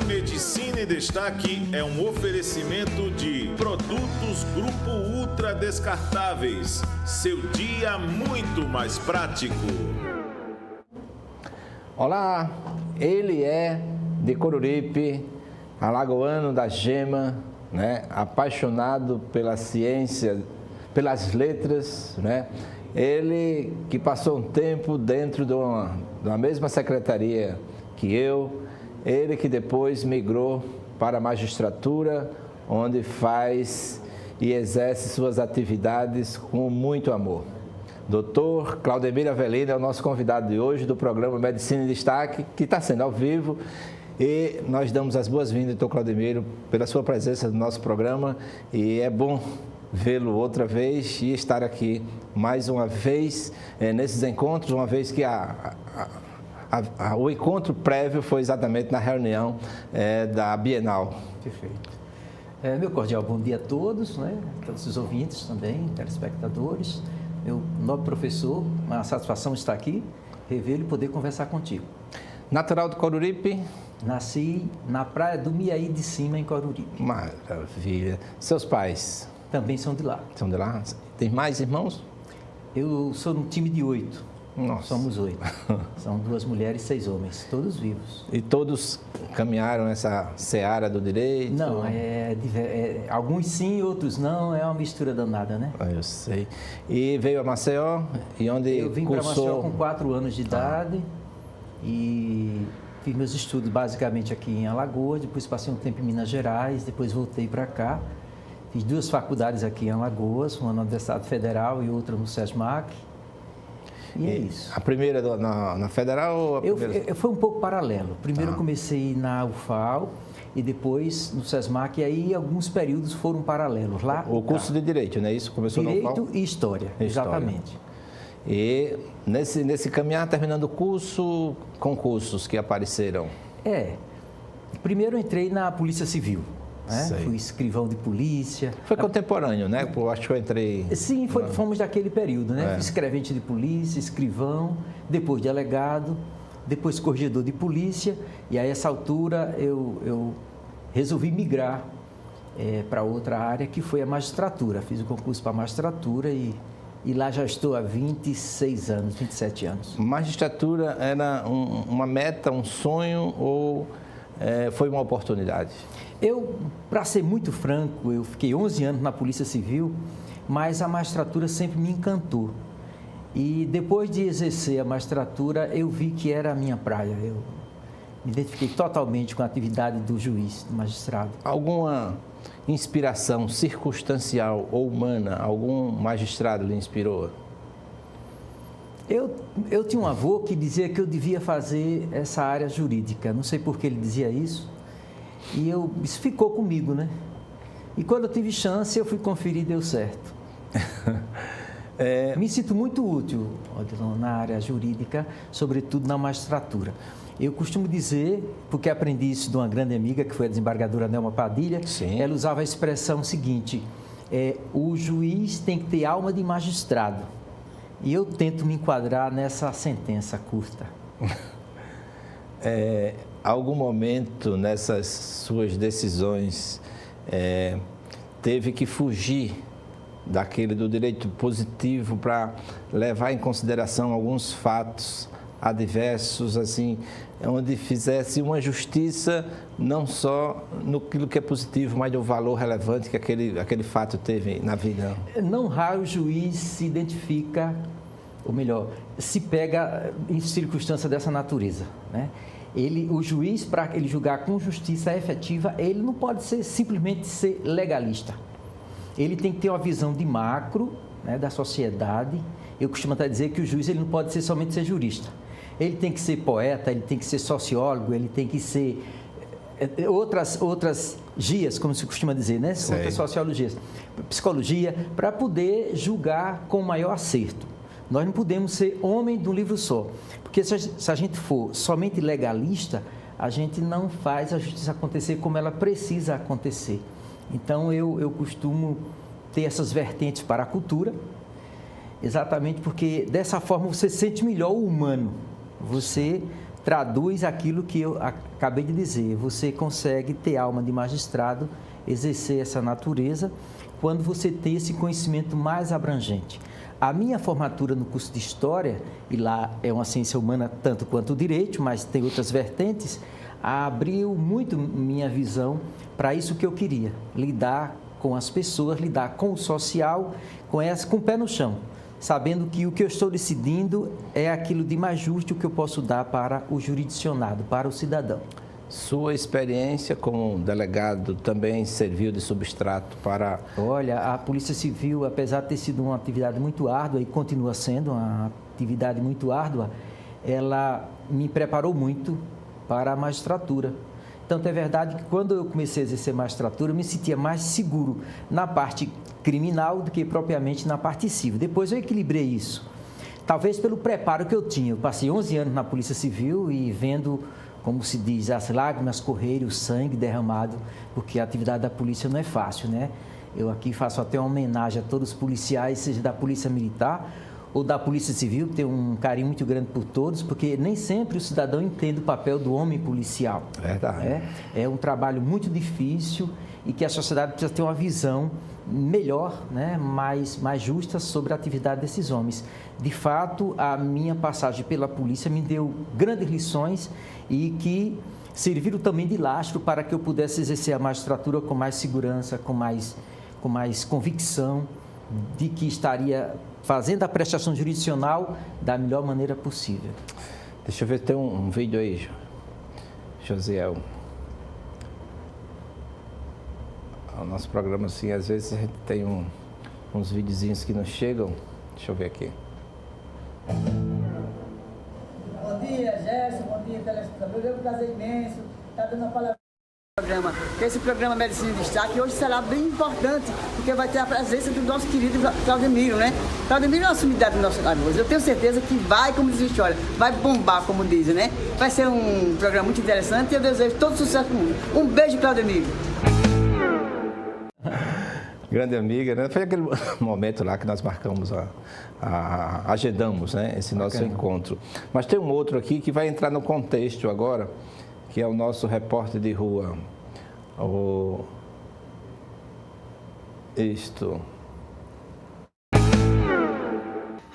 Medicina em Destaque é um oferecimento de Produtos Grupo Ultra Descartáveis. Seu dia muito mais prático. Olá, ele é de Coruripe, alagoano da gema, né? Apaixonado pela ciência, pelas letras, né? Ele que passou um tempo dentro de uma mesma secretaria que eu, ele que depois migrou para a magistratura, onde faz e exerce suas atividades com muito amor. Doutor Claudemir Avelino é o nosso convidado de hoje do programa Medicina em Destaque, que está sendo ao vivo. E nós damos as boas-vindas, doutor Claudemir, pela sua presença no nosso programa. E é bom vê-lo outra vez e estar aqui mais uma vez nesses encontros, uma vez que o encontro prévio foi exatamente na reunião da Bienal. Perfeito. Meu cordial bom dia a todos, né? Todos os ouvintes também, telespectadores. Meu nobre professor, uma satisfação estar aqui, revê-lo e poder conversar contigo. Natural de Coruripe? Nasci na praia do Miaí de Cima, em Coruripe. Maravilha. Seus pais? Também são de lá. São de lá? Tem mais irmãos? Eu sou no time de 8. Nossa. Somos 8. São 2 mulheres e 6 homens, todos vivos. E todos caminharam essa seara do direito? Não, alguns sim, outros não, é uma mistura danada, né? Eu sei. E veio a Maceió, e onde eu vim para Maceió com 4 anos de idade e fiz meus estudos basicamente aqui em Alagoas, depois passei um tempo em Minas Gerais, depois voltei para cá. Fiz 2 faculdades aqui em Alagoas, uma na Universidade Federal e outra no SESMAC. E é isso. A primeira na Federal ou a primeira? Foi um pouco paralelo. Primeiro eu comecei na UFAL e depois no SESMAC, e aí alguns períodos foram paralelos. Lá, o curso de Direito, né? Isso começou no UFAL? Direito e História, exatamente. E nesse caminhar, terminando o curso, concursos que apareceram? Primeiro eu entrei na Polícia Civil. Fui escrivão de polícia. Foi contemporâneo, né? Eu acho que eu entrei... Sim, fomos daquele período, né? Fui escrevente de polícia, escrivão, depois delegado, depois corregedor de polícia. E a essa altura eu resolvi migrar para outra área, que foi a magistratura. Fiz o concurso para a magistratura e lá já estou há 26 anos, 27 anos. Magistratura era uma meta, um sonho ou foi uma oportunidade? Para ser muito franco, eu fiquei 11 anos na Polícia Civil, mas a magistratura sempre me encantou. E depois de exercer a magistratura, eu vi que era a minha praia. Eu me identifiquei totalmente com a atividade do juiz, do magistrado. Alguma inspiração circunstancial ou humana, algum magistrado lhe inspirou? Eu tinha um avô que dizia que eu devia fazer essa área jurídica. Não sei por que ele dizia isso. E isso ficou comigo, né? E quando eu tive chance, eu fui conferir e deu certo. Me sinto muito útil, Odilon, na área jurídica, sobretudo na magistratura. Eu costumo dizer, porque aprendi isso de uma grande amiga, que foi a desembargadora Nelma Padilha. Sim. Ela usava a expressão seguinte: o juiz tem que ter alma de magistrado. E eu tento me enquadrar nessa sentença curta. Algum momento nessas suas decisões teve que fugir daquele do direito positivo para levar em consideração alguns fatos adversos, assim, onde fizesse uma justiça não só no que é positivo, mas no valor relevante que aquele fato teve na vida? Não raro o juiz se identifica, ou melhor, se pega em circunstância dessa natureza, né? O juiz, para ele julgar com justiça efetiva, ele não pode simplesmente ser legalista. Ele tem que ter uma visão de macro, né, da sociedade. Eu costumo até dizer que o juiz ele não pode somente ser jurista. Ele tem que ser poeta, ele tem que ser sociólogo, ele tem que ser outras gias, como se costuma dizer, né? Sei. Outras sociologias, psicologia, para poder julgar com maior acerto. Nós não podemos ser homem de um livro só, porque se a gente for somente legalista, a gente não faz a justiça acontecer como ela precisa acontecer. Então, eu costumo ter essas vertentes para a cultura, exatamente porque dessa forma você sente melhor o humano. Você traduz aquilo que eu acabei de dizer. Você consegue ter alma de magistrado, exercer essa natureza, quando você tem esse conhecimento mais abrangente. A minha formatura no curso de História, e lá é uma ciência humana tanto quanto o Direito, mas tem outras vertentes, abriu muito minha visão para isso que eu queria, lidar com as pessoas, lidar com o social, com o pé no chão, sabendo que o que eu estou decidindo é aquilo de mais justo que eu posso dar para o jurisdicionado, para o cidadão. Sua experiência como delegado também serviu de substrato para... Olha, a Polícia Civil, apesar de ter sido uma atividade muito árdua e continua sendo uma atividade muito árdua, ela me preparou muito para a magistratura. Tanto é verdade que quando eu comecei a exercer magistratura, eu me sentia mais seguro na parte criminal do que propriamente na parte civil. Depois eu equilibrei isso. Talvez pelo preparo que eu tinha. Eu passei 11 anos na Polícia Civil e vendo, como se diz, as lágrimas correrem, o sangue derramado, porque a atividade da polícia não é fácil, né? Eu aqui faço até uma homenagem a todos os policiais, seja da Polícia Militar ou da Polícia Civil, que tem um carinho muito grande por todos, porque nem sempre o cidadão entende o papel do homem policial. Verdade. É um trabalho muito difícil e que a sociedade precisa ter uma visão melhor, né, mais justa sobre a atividade desses homens. De fato, a minha passagem pela polícia me deu grandes lições e que serviram também de lastro para que eu pudesse exercer a magistratura com mais segurança, com mais convicção de que estaria fazendo a prestação jurisdicional da melhor maneira possível. Deixa eu ver, tem um vídeo aí, Josiel. O nosso programa, assim, às vezes a gente tem uns videozinhos que não chegam. Deixa eu ver aqui. Bom dia, Gerson. Bom dia, telespectador. É um prazer imenso estar dando a palavra no programa. Esse programa Medicina em Destaque hoje será bem importante, porque vai ter a presença do nosso querido Claudemiro, né? Claudemiro é uma sumidade do nosso Lagoas. Eu tenho certeza que vai, como diz a história, vai bombar, como dizem, né? Vai ser um programa muito interessante e eu desejo todo sucesso no mundo. Um beijo, Claudemiro. Grande amiga, né? Foi aquele momento lá que nós marcamos, agendamos, né? Esse nosso encontro. Mas tem um outro aqui que vai entrar no contexto agora, que é o nosso repórter de rua.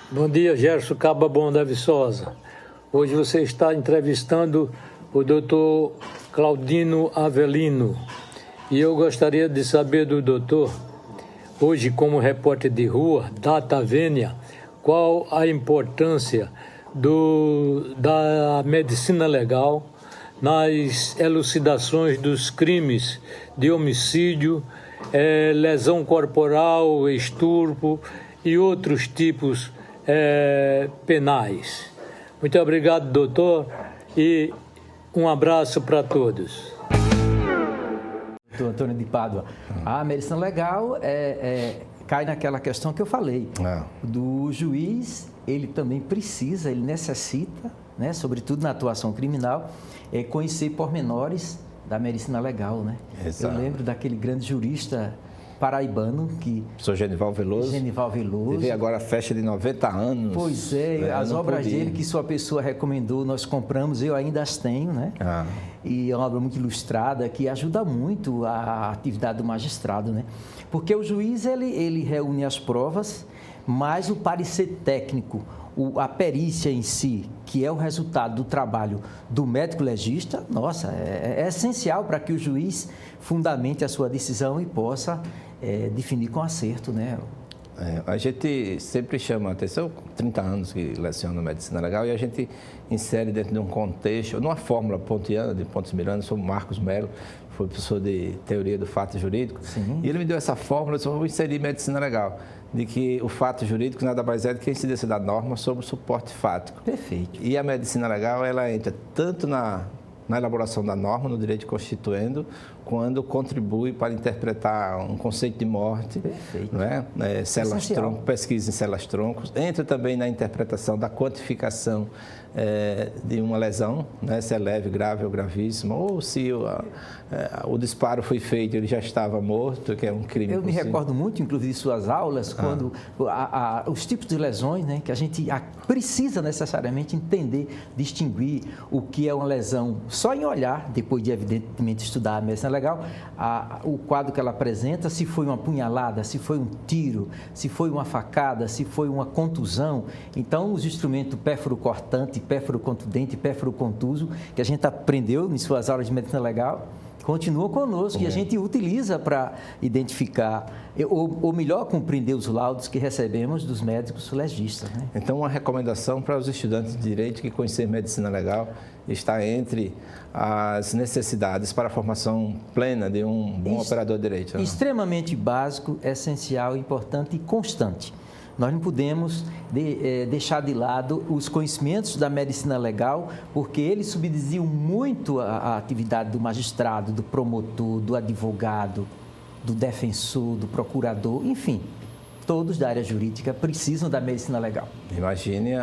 Bom dia, Gerson Caba Bom da Viçosa. Hoje você está entrevistando o doutor Claudino Avelino. E eu gostaria de saber do doutor, hoje como repórter de rua, data vênia, qual a importância da medicina legal nas elucidações dos crimes de homicídio, lesão corporal, estupro e outros tipos penais. Muito obrigado, doutor, e um abraço para todos. Antônio de Pádua. A medicina legal cai naquela questão que eu falei. Do juiz, ele também precisa, ele necessita, né, sobretudo na atuação criminal, conhecer pormenores da medicina legal, né? Exato. Eu lembro daquele grande jurista paraibano que... Professor Genival Veloso. Genival Veloso. Teve agora a festa de 90 anos. Pois é, né? as obras dele que sua pessoa recomendou, nós compramos, eu ainda as tenho, né? E é uma obra muito ilustrada que ajuda muito a atividade do magistrado, né? Porque o juiz, ele reúne as provas, mas o parecer técnico, a perícia em si, que é o resultado do trabalho do médico legista, nossa, é essencial para que o juiz fundamente a sua decisão e possa definir com acerto, né? A gente sempre chama a atenção, 30 anos que leciono medicina legal, e a gente insere dentro de um contexto, numa fórmula pontiana, de Pontes Miranda, sou Marcos Melo, foi professor de teoria do fato jurídico. Sim. E ele me deu essa fórmula, eu vou inserir medicina legal, de que o fato jurídico nada mais é do que a incidência da norma sobre o suporte fático. Perfeito. E a medicina legal, ela entra tanto na elaboração da norma, no direito constituendo, quando contribui para interpretar um conceito de morte, Perfeito. não é? Células-tronco, pesquisa em células-troncos. Entra também na interpretação da quantificação de uma lesão, né? Se é leve, grave ou gravíssima, ou se o disparo foi feito e ele já estava morto, que é um crime. Eu me recordo muito, inclusive, de suas aulas, quando os tipos de lesões, né, que a gente precisa necessariamente entender, distinguir o que é uma lesão só em olhar, depois de, evidentemente, estudar a medicina legal, o quadro que ela apresenta, se foi uma punhalada, se foi um tiro, se foi uma facada, se foi uma contusão. Então, os instrumentos pérfuro-cortante, pérfuro-contundente, pérfuro-contuso, que a gente aprendeu em suas aulas de medicina legal, continua conosco e a gente utiliza para identificar, ou melhor, compreender os laudos que recebemos dos médicos legistas. Né? Então, uma recomendação para os estudantes de Direito que conhecer medicina legal está entre as necessidades para a formação plena de um bom operador de direito. Né? Extremamente básico, essencial, importante e constante. Nós não podemos deixar de lado os conhecimentos da medicina legal, porque eles subsidiam muito a atividade do magistrado, do promotor, do advogado, do defensor, do procurador, enfim, todos da área jurídica precisam da medicina legal. Imagine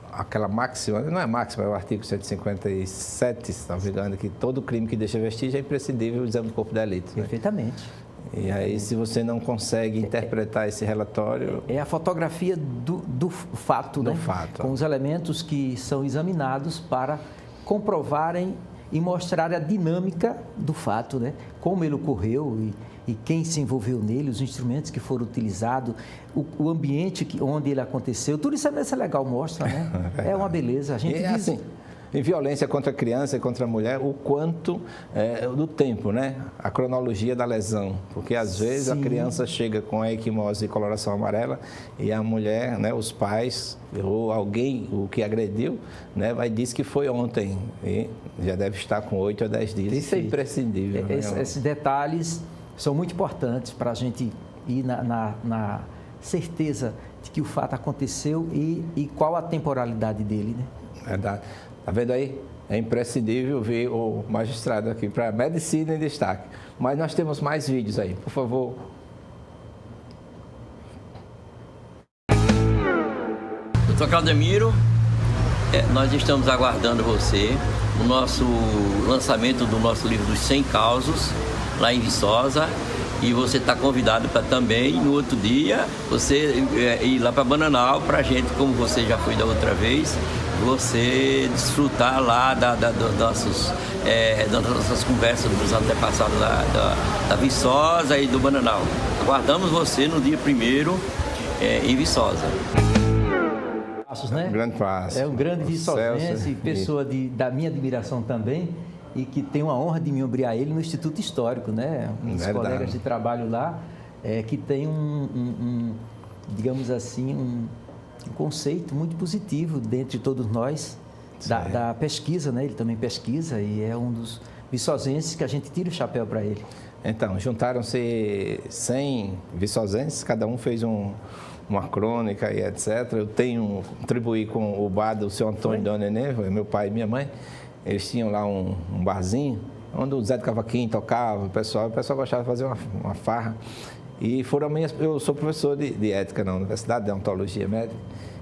aquela máxima, não é máxima, é o artigo 157, se não me engano, que todo crime que deixa vestígio é imprescindível o exame do corpo de delito. Né? Perfeitamente. E aí, se você não consegue interpretar esse relatório... É a fotografia do fato, do né? fato. Com os elementos que são examinados para comprovarem e mostrarem a dinâmica do fato, né? Como ele ocorreu e quem se envolveu nele, os instrumentos que foram utilizados, o ambiente onde ele aconteceu. Tudo isso é legal, mostra, né? É uma beleza. A gente diz... assim, em violência contra a criança e contra a mulher, o quanto do tempo, né? A cronologia da lesão. Porque, às vezes, Sim. a criança chega com a equimose e coloração amarela e a mulher, né, os pais ou alguém, o que agrediu, né, vai dizer que foi ontem e já deve estar com 8 a 10 dias. Isso é imprescindível. Esses detalhes são muito importantes para a gente ir na certeza de que o fato aconteceu e qual a temporalidade dele, né? Verdade. Está vendo aí? É imprescindível ver o magistrado aqui para Medicina em Destaque. Mas nós temos mais vídeos aí, por favor. Doutor Claudemiro, nós estamos aguardando você no nosso lançamento do nosso livro dos 100 causos, lá em Viçosa. E você está convidado para também, no outro dia, você ir lá para Bananal, para a gente, como você já foi da outra vez, você desfrutar lá das nossas conversas dos antepassados da Viçosa e do Bananal. Aguardamos você no dia 1º em Viçosa. Né? Um grande passo. É um grande viçosense, pessoa da minha admiração também, e que tem uma honra de me obrigar ele no Instituto Histórico, né? Um dos colegas de trabalho lá, que tem digamos assim, um conceito muito positivo dentre todos nós da pesquisa, né? Ele também pesquisa e é um dos viçosenses que a gente tira o chapéu para ele. Então, juntaram-se 100 viçosenses, cada um fez uma crônica e etc. Eu contribuí com o bar do seu Antônio e Dona Nenê, meu pai e minha mãe. Eles tinham lá um barzinho, onde o Zé do Cavaquinho tocava, o pessoal gostava de fazer uma farra. E eu sou professor de ética na Universidade de Ontologia Médica,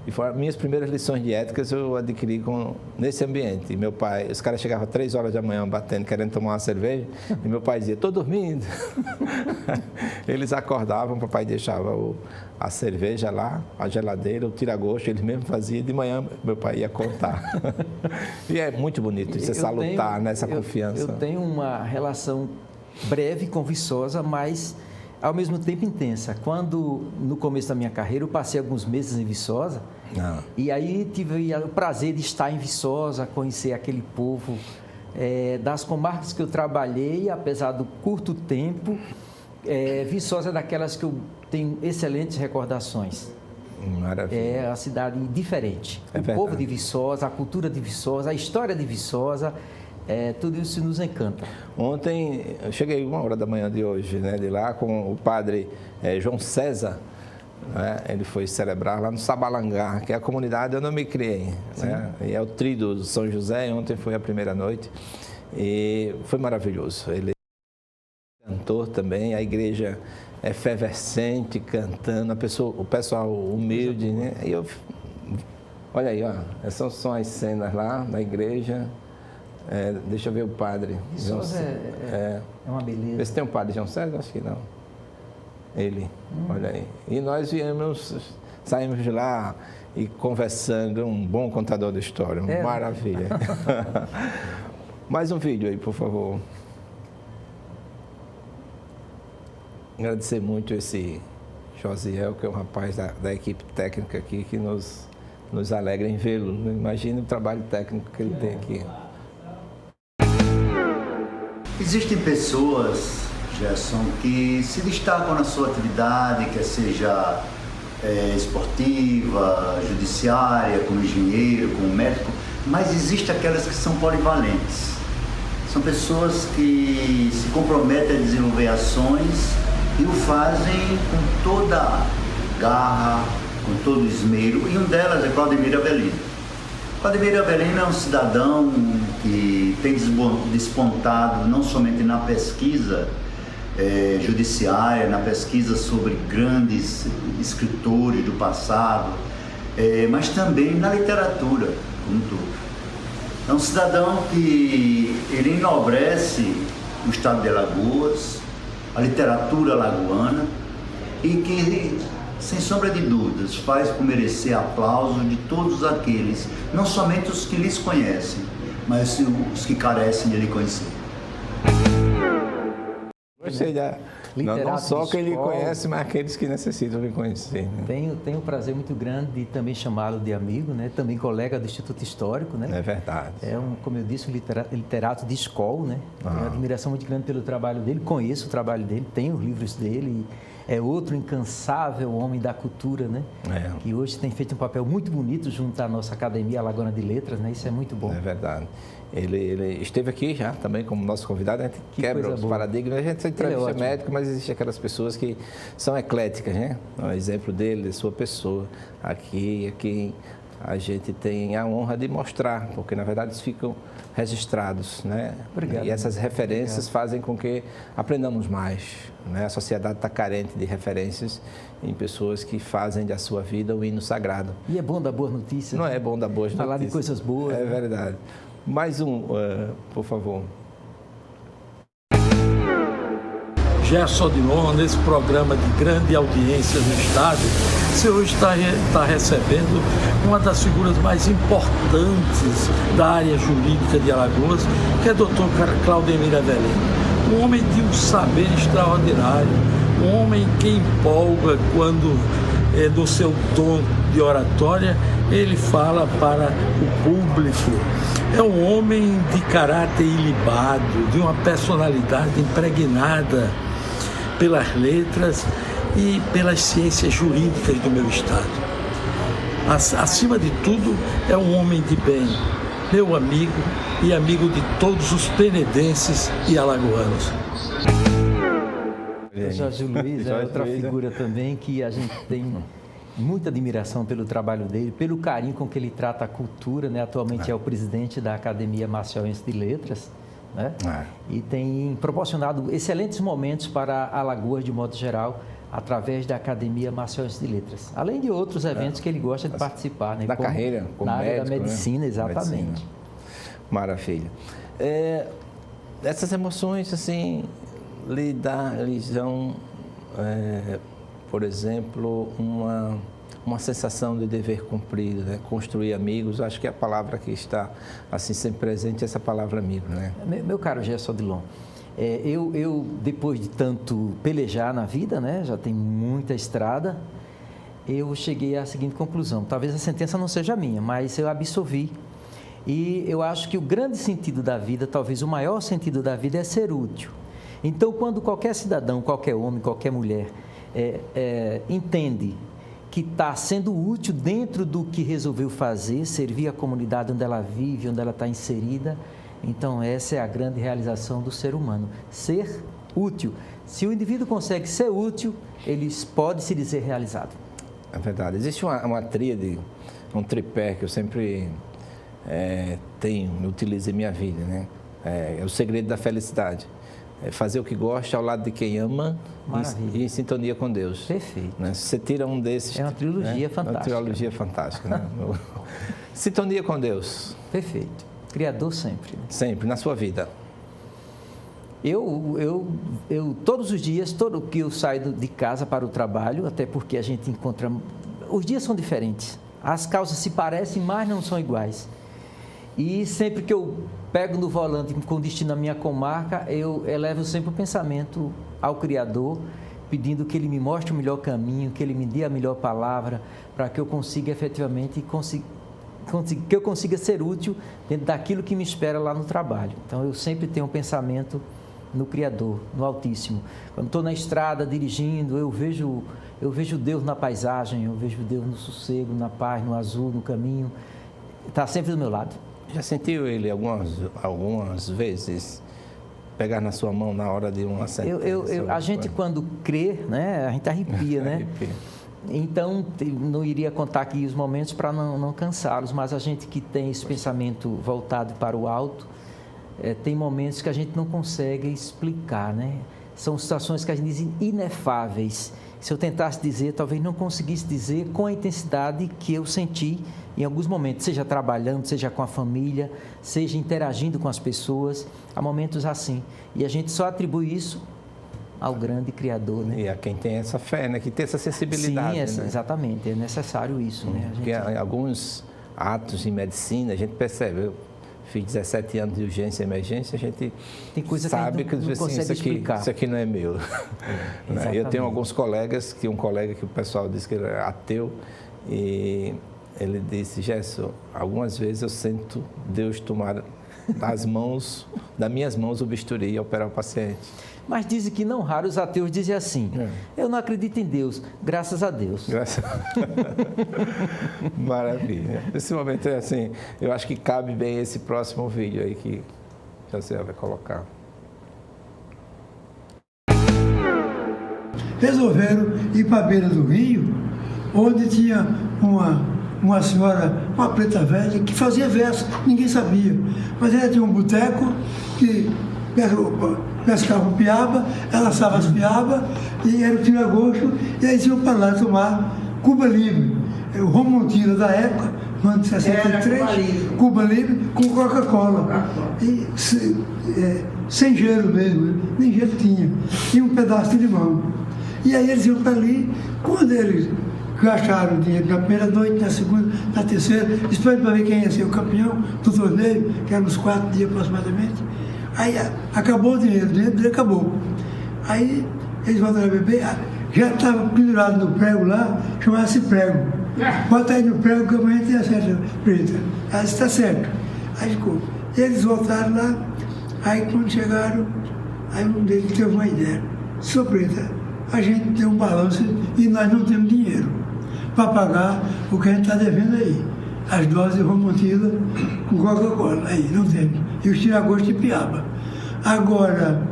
e foram minhas primeiras lições de éticas eu adquiri nesse ambiente. E meu pai, os caras chegavam 3 horas da manhã batendo, querendo tomar uma cerveja, e meu pai dizia, estou dormindo. Eles acordavam, o papai deixava a cerveja lá, a geladeira, o tira-gosto, eles mesmo faziam, de manhã meu pai ia contar. E é muito bonito, isso é salutar nessa confiança. Eu tenho uma relação breve com Viçosa, mas ao mesmo tempo intensa. Quando, no começo da minha carreira, eu passei alguns meses em Viçosa, e aí tive o prazer de estar em Viçosa, conhecer aquele povo das comarcas que eu trabalhei, apesar do curto tempo. Viçosa é daquelas que eu tenho excelentes recordações. Maravilha. É uma cidade diferente. O povo de Viçosa, a cultura de Viçosa, a história de Viçosa, tudo isso nos encanta. Ontem, eu cheguei 1h da manhã de hoje, né, de lá, com o padre João César, né, ele foi celebrar lá no Sabalangá, que é a comunidade onde eu me criei, né, e é o tríduo do São José, ontem foi a primeira noite, E foi maravilhoso. Ele é cantor também, a igreja é efervescente, cantando, o pessoal humilde, né? E olha aí, ó, essas são as cenas lá da igreja. Deixa eu ver o padre. É uma beleza. Vê se tem um padre João César? Acho que não. Ele, olha aí. E nós saímos de lá e conversando, um bom contador de história, maravilha. Mais um vídeo aí, por favor. Agradecer muito esse Josiel, que é um rapaz da equipe técnica aqui, que nos alegra em vê-lo. Imagina o trabalho técnico que ele tem aqui. Existem pessoas, Gerson, que se destacam na sua atividade, quer seja esportiva, judiciária, como engenheiro, como médico, mas existem aquelas que são polivalentes. São pessoas que se comprometem a desenvolver ações e o fazem com toda garra, com todo esmero, e um delas é Claudemiro Avelino. Claudemiro Avelino é um cidadão que tem despontado não somente na pesquisa judiciária, na pesquisa sobre grandes escritores do passado, mas também na literatura como todo. É um cidadão que ele enobrece o estado de Alagoas, a literatura alagoana, e que, sem sombra de dúvidas, faz por merecer aplauso de todos aqueles, não somente os que lhes conhecem, mas os que carecem de lhe conhecer. Não só quem lhe conhece, mas aqueles que necessitam lhe conhecer. Né? Tenho um prazer muito grande de também chamá-lo de amigo, né? Também colega do Instituto Histórico. Né? É verdade. Como eu disse, um literato de escola, né? Tenho uma admiração muito grande pelo trabalho dele, conheço o trabalho dele, tenho os livros dele. É outro incansável homem da cultura, né? Que hoje tem feito um papel muito bonito junto à nossa Academia Alagoana de Letras, né? Isso é muito bom. É verdade. Ele esteve aqui já também como nosso convidado, a gente quebra os paradigmas, a gente entrevista médico, mas existem aquelas pessoas que são ecléticas, né? O exemplo dele, de sua pessoa, aqui a gente tem a honra de mostrar, porque na verdade eles ficam registrados, né? Obrigado. E essas referências fazem com que aprendamos mais, né? A sociedade está carente de referências em pessoas que fazem da sua vida o hino sagrado. E é bom dar boas notícias. Não é bom dar boas notícias. Falar de coisas boas. É verdade. Mais um, por favor. Gerson Odilon, nesse programa de grande audiência no Estado, você hoje está recebendo uma das figuras mais importantes da área jurídica de Alagoas, que é o doutor Claudemiro Avelino. Um homem de um saber extraordinário, um homem que empolga quando, no seu tom de oratória, ele fala para o público. É um homem de caráter ilibado, de uma personalidade impregnada pelas letras e pelas ciências jurídicas do meu estado. Acima de tudo, é um homem de bem, meu amigo e amigo de todos os penedenses e alagoanos. Jorge Luiz é outra figura também que a gente tem muita admiração pelo trabalho dele, pelo carinho com que ele trata a cultura, né? Atualmente é o presidente da Academia Maceiense de Letras, né? E tem proporcionado excelentes momentos para Alagoas de modo geral, através da Academia Maceiense de Letras, além de outros eventos que ele gosta de participar, né? Da carreira, como na área médico, da medicina, né? exatamente. Medicina. Maravilha. Essas emoções, assim, lhe dão, por exemplo, uma sensação de dever cumprido, né? Construir amigos, acho que a palavra que está assim sempre presente é essa palavra amigo, né? Meu caro Gerson Odilon, eu depois de tanto pelejar na vida, né? Já tem muita estrada, eu cheguei à seguinte conclusão: talvez a sentença não seja minha, mas eu absolvi. E eu acho que o grande sentido da vida, talvez o maior sentido da vida, é ser útil. Então, quando qualquer cidadão, qualquer homem, qualquer mulher entende que está sendo útil dentro do que resolveu fazer, servir a comunidade onde ela vive, onde ela está inserida, então essa é a grande realização do ser humano, ser útil. Se o indivíduo consegue ser útil, ele pode se dizer realizado. É verdade. Existe uma tríade, um tripé que eu sempre utilizo em minha vida, né? É o segredo da felicidade. É fazer o que gosta ao lado de quem ama e em sintonia com Deus. Perfeito. Né? Se você tira um desses... É uma trilogia fantástica. Uma trilogia fantástica. Né? Sintonia com Deus. Perfeito. Criador sempre. Sempre, na sua vida. Eu todos os dias, todo que eu saio de casa para o trabalho, até porque a gente encontra... Os dias são diferentes. As causas se parecem, mas não são iguais. E sempre que eu pego no volante com destino à minha comarca, eu elevo sempre o pensamento ao Criador, pedindo que Ele me mostre o melhor caminho, que Ele me dê a melhor palavra, para que eu consiga efetivamente que eu consiga ser útil dentro daquilo que me espera lá no trabalho. Então, eu sempre tenho um pensamento no Criador, no Altíssimo. Quando estou na estrada, dirigindo, eu vejo Deus na paisagem, eu vejo Deus no sossego, na paz, no azul, no caminho. Está sempre do meu lado. Já sentiu Ele algumas vezes pegar na sua mão na hora de uma sentença? A gente, quando crê, né, a gente arrepia, né? Arrepia. Então, não iria contar aqui os momentos para não cansá-los, mas a gente que tem esse pensamento voltado para o alto, tem momentos que a gente não consegue explicar, né? São situações que a gente diz inefáveis. Se eu tentasse dizer, talvez não conseguisse dizer com a intensidade que eu senti em alguns momentos, seja trabalhando, seja com a família, seja interagindo com as pessoas, há momentos assim. E a gente só atribui isso ao grande Criador, né? E a quem tem essa fé, né? Que tem essa sensibilidade. Sim, né? Exatamente, é necessário isso, né? Porque em alguns atos em medicina, a gente percebe, eu fiz 17 anos de urgência e emergência, a gente tem coisa sabe que a gente não consegue explicar. Isso aqui não é meu. Eu tenho alguns colegas, um colega que o pessoal disse que ele era ateu, e ele disse: Gerson, algumas vezes eu sinto Deus tomar das minhas mãos o bisturi e operar o paciente. Mas dizem que não raro os ateus dizem assim: eu não acredito em Deus, graças a Deus. Maravilha. Nesse momento é assim, eu acho que cabe bem esse próximo vídeo aí que você vai colocar. Resolveram ir para a beira do rio, onde tinha uma senhora, uma preta velha, que fazia verso, ninguém sabia. Mas ela tinha um boteco que pescava piaba, ela assava as piabas, e era o tira-gosto, e eles iam para lá tomar Cuba Livre. O Romontino da época, no ano de 63, Cuba Livre com Coca-Cola. E sem gelo mesmo, nem gelo tinha. E um pedaço de limão. E aí eles iam para ali, quando eles gastaram o dinheiro na primeira noite, na segunda, na terceira, esperando para ver quem ia ser o campeão do torneio, que era uns 4 dias aproximadamente. Aí acabou o dinheiro dele acabou. Aí eles voltaram a beber, já estava pendurado no prego lá, chamava-se prego. Bota aí no prego que amanhã tem a certa preta. Aí está certo. Aí ficou. Eles voltaram lá, aí quando chegaram, aí um deles teve uma ideia. Sou preta, a gente tem um balanço e nós não temos dinheiro para pagar o que a gente está devendo aí. As doses de Romontila com Coca-Cola, aí não temos. E os tira-gosto de piaba. Agora,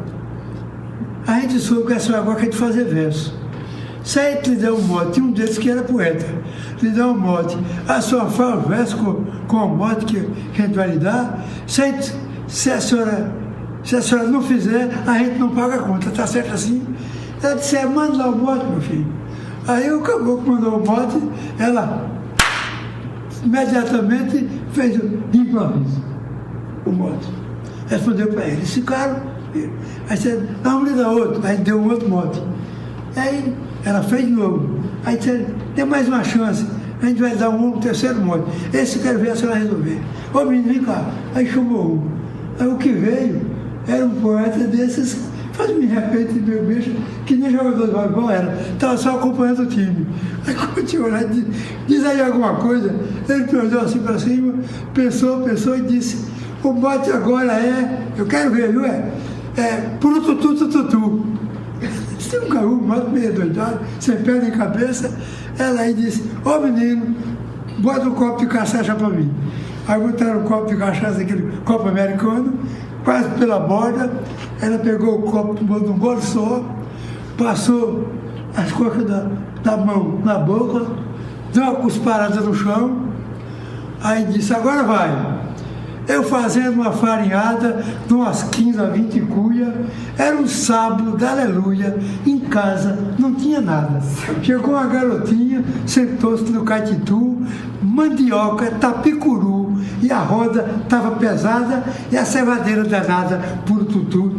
a gente soube que essa agora quer fazer verso. Se a gente lhe der um mote, tinha um deles que era poeta, lhe der um mote, a senhora faz o verso com o mote que a gente vai lhe dar, se a senhora não fizer, a gente não paga a conta, tá certo assim? Ela disse: manda lá o mote, meu filho. Aí o caboclo mandou o mote, ela imediatamente fez de improviso o mote. Respondeu para ele, eles ficaram. Aí disse: vamos lhe dar outro. Aí deu um outro mote. Aí ela fez de novo. Aí disse: tem mais uma chance, a gente vai dar um terceiro mote. Esse eu quero ver a senhora resolver. Ô menino, vem cá. Aí chamou um. Aí o que veio era um poeta desses, faz-me repente, meu bicho, que nem jogador de voleibol era, estava só acompanhando o time. Aí continuou lá, diz aí alguma coisa, ele perdeu assim para cima, pensou e disse: o bote agora eu quero ver, viu? Purutututututu. Tem um carro, um bote meio doidado, sem pé nem cabeça. Ela aí disse: ô menino, bota um copo de cachaça para mim. Aí botaram um copo de cachaça, aquele copo americano, quase pela borda. Ela pegou o copo de um gole só, passou as coxas da mão na boca, deu uma cusparada no chão, aí disse: agora vai. eu fazendo uma farinhada de umas 15 a 20 cuia, era um sábado da aleluia, em casa, não tinha nada. Chegou uma garotinha, sentou-se no caititu, mandioca, tapicuru, e a roda estava pesada e a cevadeira danada por tutu.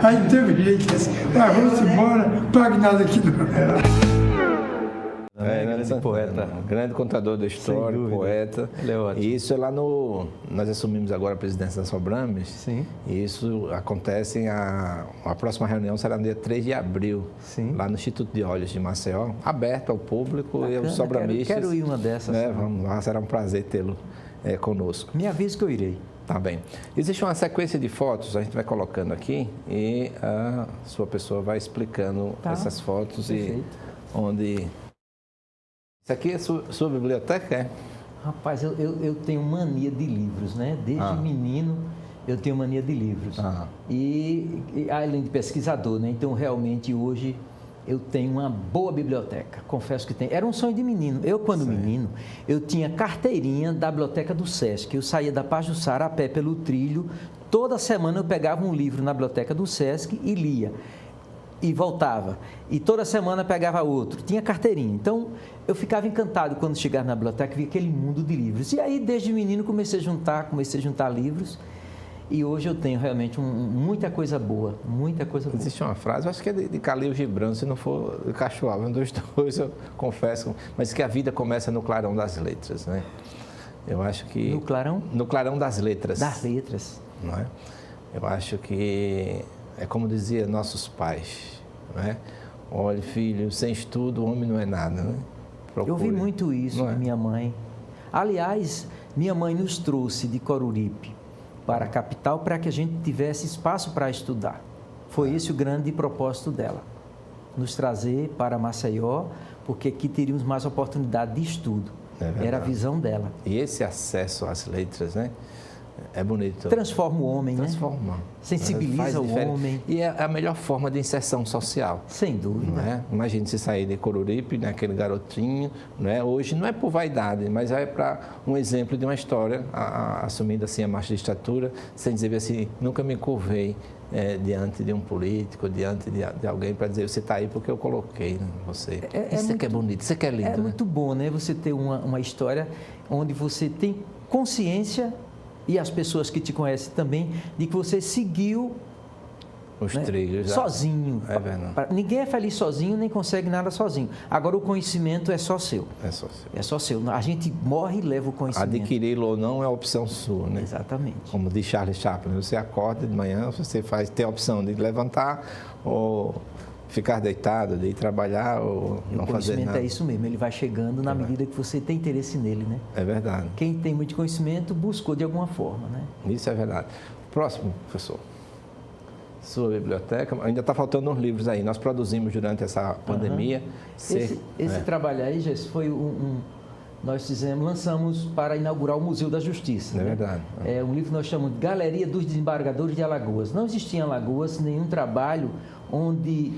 Aí teve gente assim, vamos embora, pague nada aqui não. Grande poeta. Grande contador da história, poeta. Ele é ótimo. E isso é lá no... Nós assumimos agora a presidência da Sobrames. Sim. E isso acontece a próxima reunião será no dia 3 de abril. Sim. Lá no Instituto de Olhos de Maceió, aberto ao público. Bacana, e os sobramistas. Quero ir uma dessas. Vamos lá, será um prazer tê-lo conosco. Me avisa que eu irei. Tá bem. Existe uma sequência de fotos, a gente vai colocando aqui e a sua pessoa vai explicando essas fotos. Perfeito. E onde... Isso aqui é sua biblioteca, é? Rapaz, eu tenho mania de livros, né? Desde menino eu tenho mania de livros. E além de pesquisador, né? Então, realmente, hoje eu tenho uma boa biblioteca. Confesso que tenho. Era um sonho de menino. Eu, quando menino, eu tinha carteirinha da biblioteca do Sesc. Eu saía da Pajuçara a pé pelo trilho. Toda semana eu pegava um livro na biblioteca do Sesc e lia. E voltava. E toda semana pegava outro. Tinha carteirinha. Então, eu ficava encantado quando chegava na biblioteca e via aquele mundo de livros. E aí, desde menino, comecei a juntar livros. E hoje eu tenho realmente muita coisa boa. Muita coisa boa. Existe uma frase, eu acho que é de Khalil Gibran, se não for de Cachoal, um dos dois, eu confesso. Mas que a vida começa no clarão das letras, né? Eu acho que... No clarão? No clarão das letras. Das letras. Não é? Eu acho que... É como dizia nossos pais, não é? Olha, filho, sem estudo o homem não é nada, né? Procure. Eu vi muito isso de minha mãe. Aliás, minha mãe nos trouxe de Coruripe para a capital para que a gente tivesse espaço para estudar. Foi esse o grande propósito dela. Nos trazer para Maceió, porque aqui teríamos mais oportunidade de estudo. Era a visão dela. E esse acesso às letras, né? É bonito. Transforma o homem, Transforma. Né? Sensibiliza o homem. E é a melhor forma de inserção social. Sem dúvida. Não é? Imagine se sair de Coruripe, né, aquele garotinho, não é? Hoje não é por vaidade, mas é para um exemplo de uma história, assumindo assim a marcha de estatura, sem dizer assim, nunca me curvei diante de um político, diante de alguém para dizer, você está aí porque eu coloquei você. Isso que é bonito, isso que é lindo. É muito bom, né? Você ter uma história onde você tem consciência e as pessoas que te conhecem também, de que você seguiu os trilhos sozinho. É verdade. Ninguém é feliz sozinho, nem consegue nada sozinho. Agora, o conhecimento é só seu. É só seu. É só seu. A gente morre e leva o conhecimento. Adquiri-lo ou não é opção sua, né? Exatamente. Como diz Charles Chaplin, você acorda de manhã, você tem a opção de levantar ou ficar deitado, de ir trabalhar ou não fazer nada. O conhecimento é isso mesmo, ele vai chegando na medida que você tem interesse nele, né? É verdade. Quem tem muito conhecimento buscou de alguma forma, né? Isso é verdade. Próximo, professor. Sua biblioteca, ainda está faltando uns livros aí. Nós produzimos durante essa pandemia. Esse trabalho aí, Jess, foi nós lançamos para inaugurar o Museu da Justiça. É verdade. É um livro que nós chamamos de Galeria dos Desembargadores de Alagoas. Não existia em Alagoas nenhum trabalho onde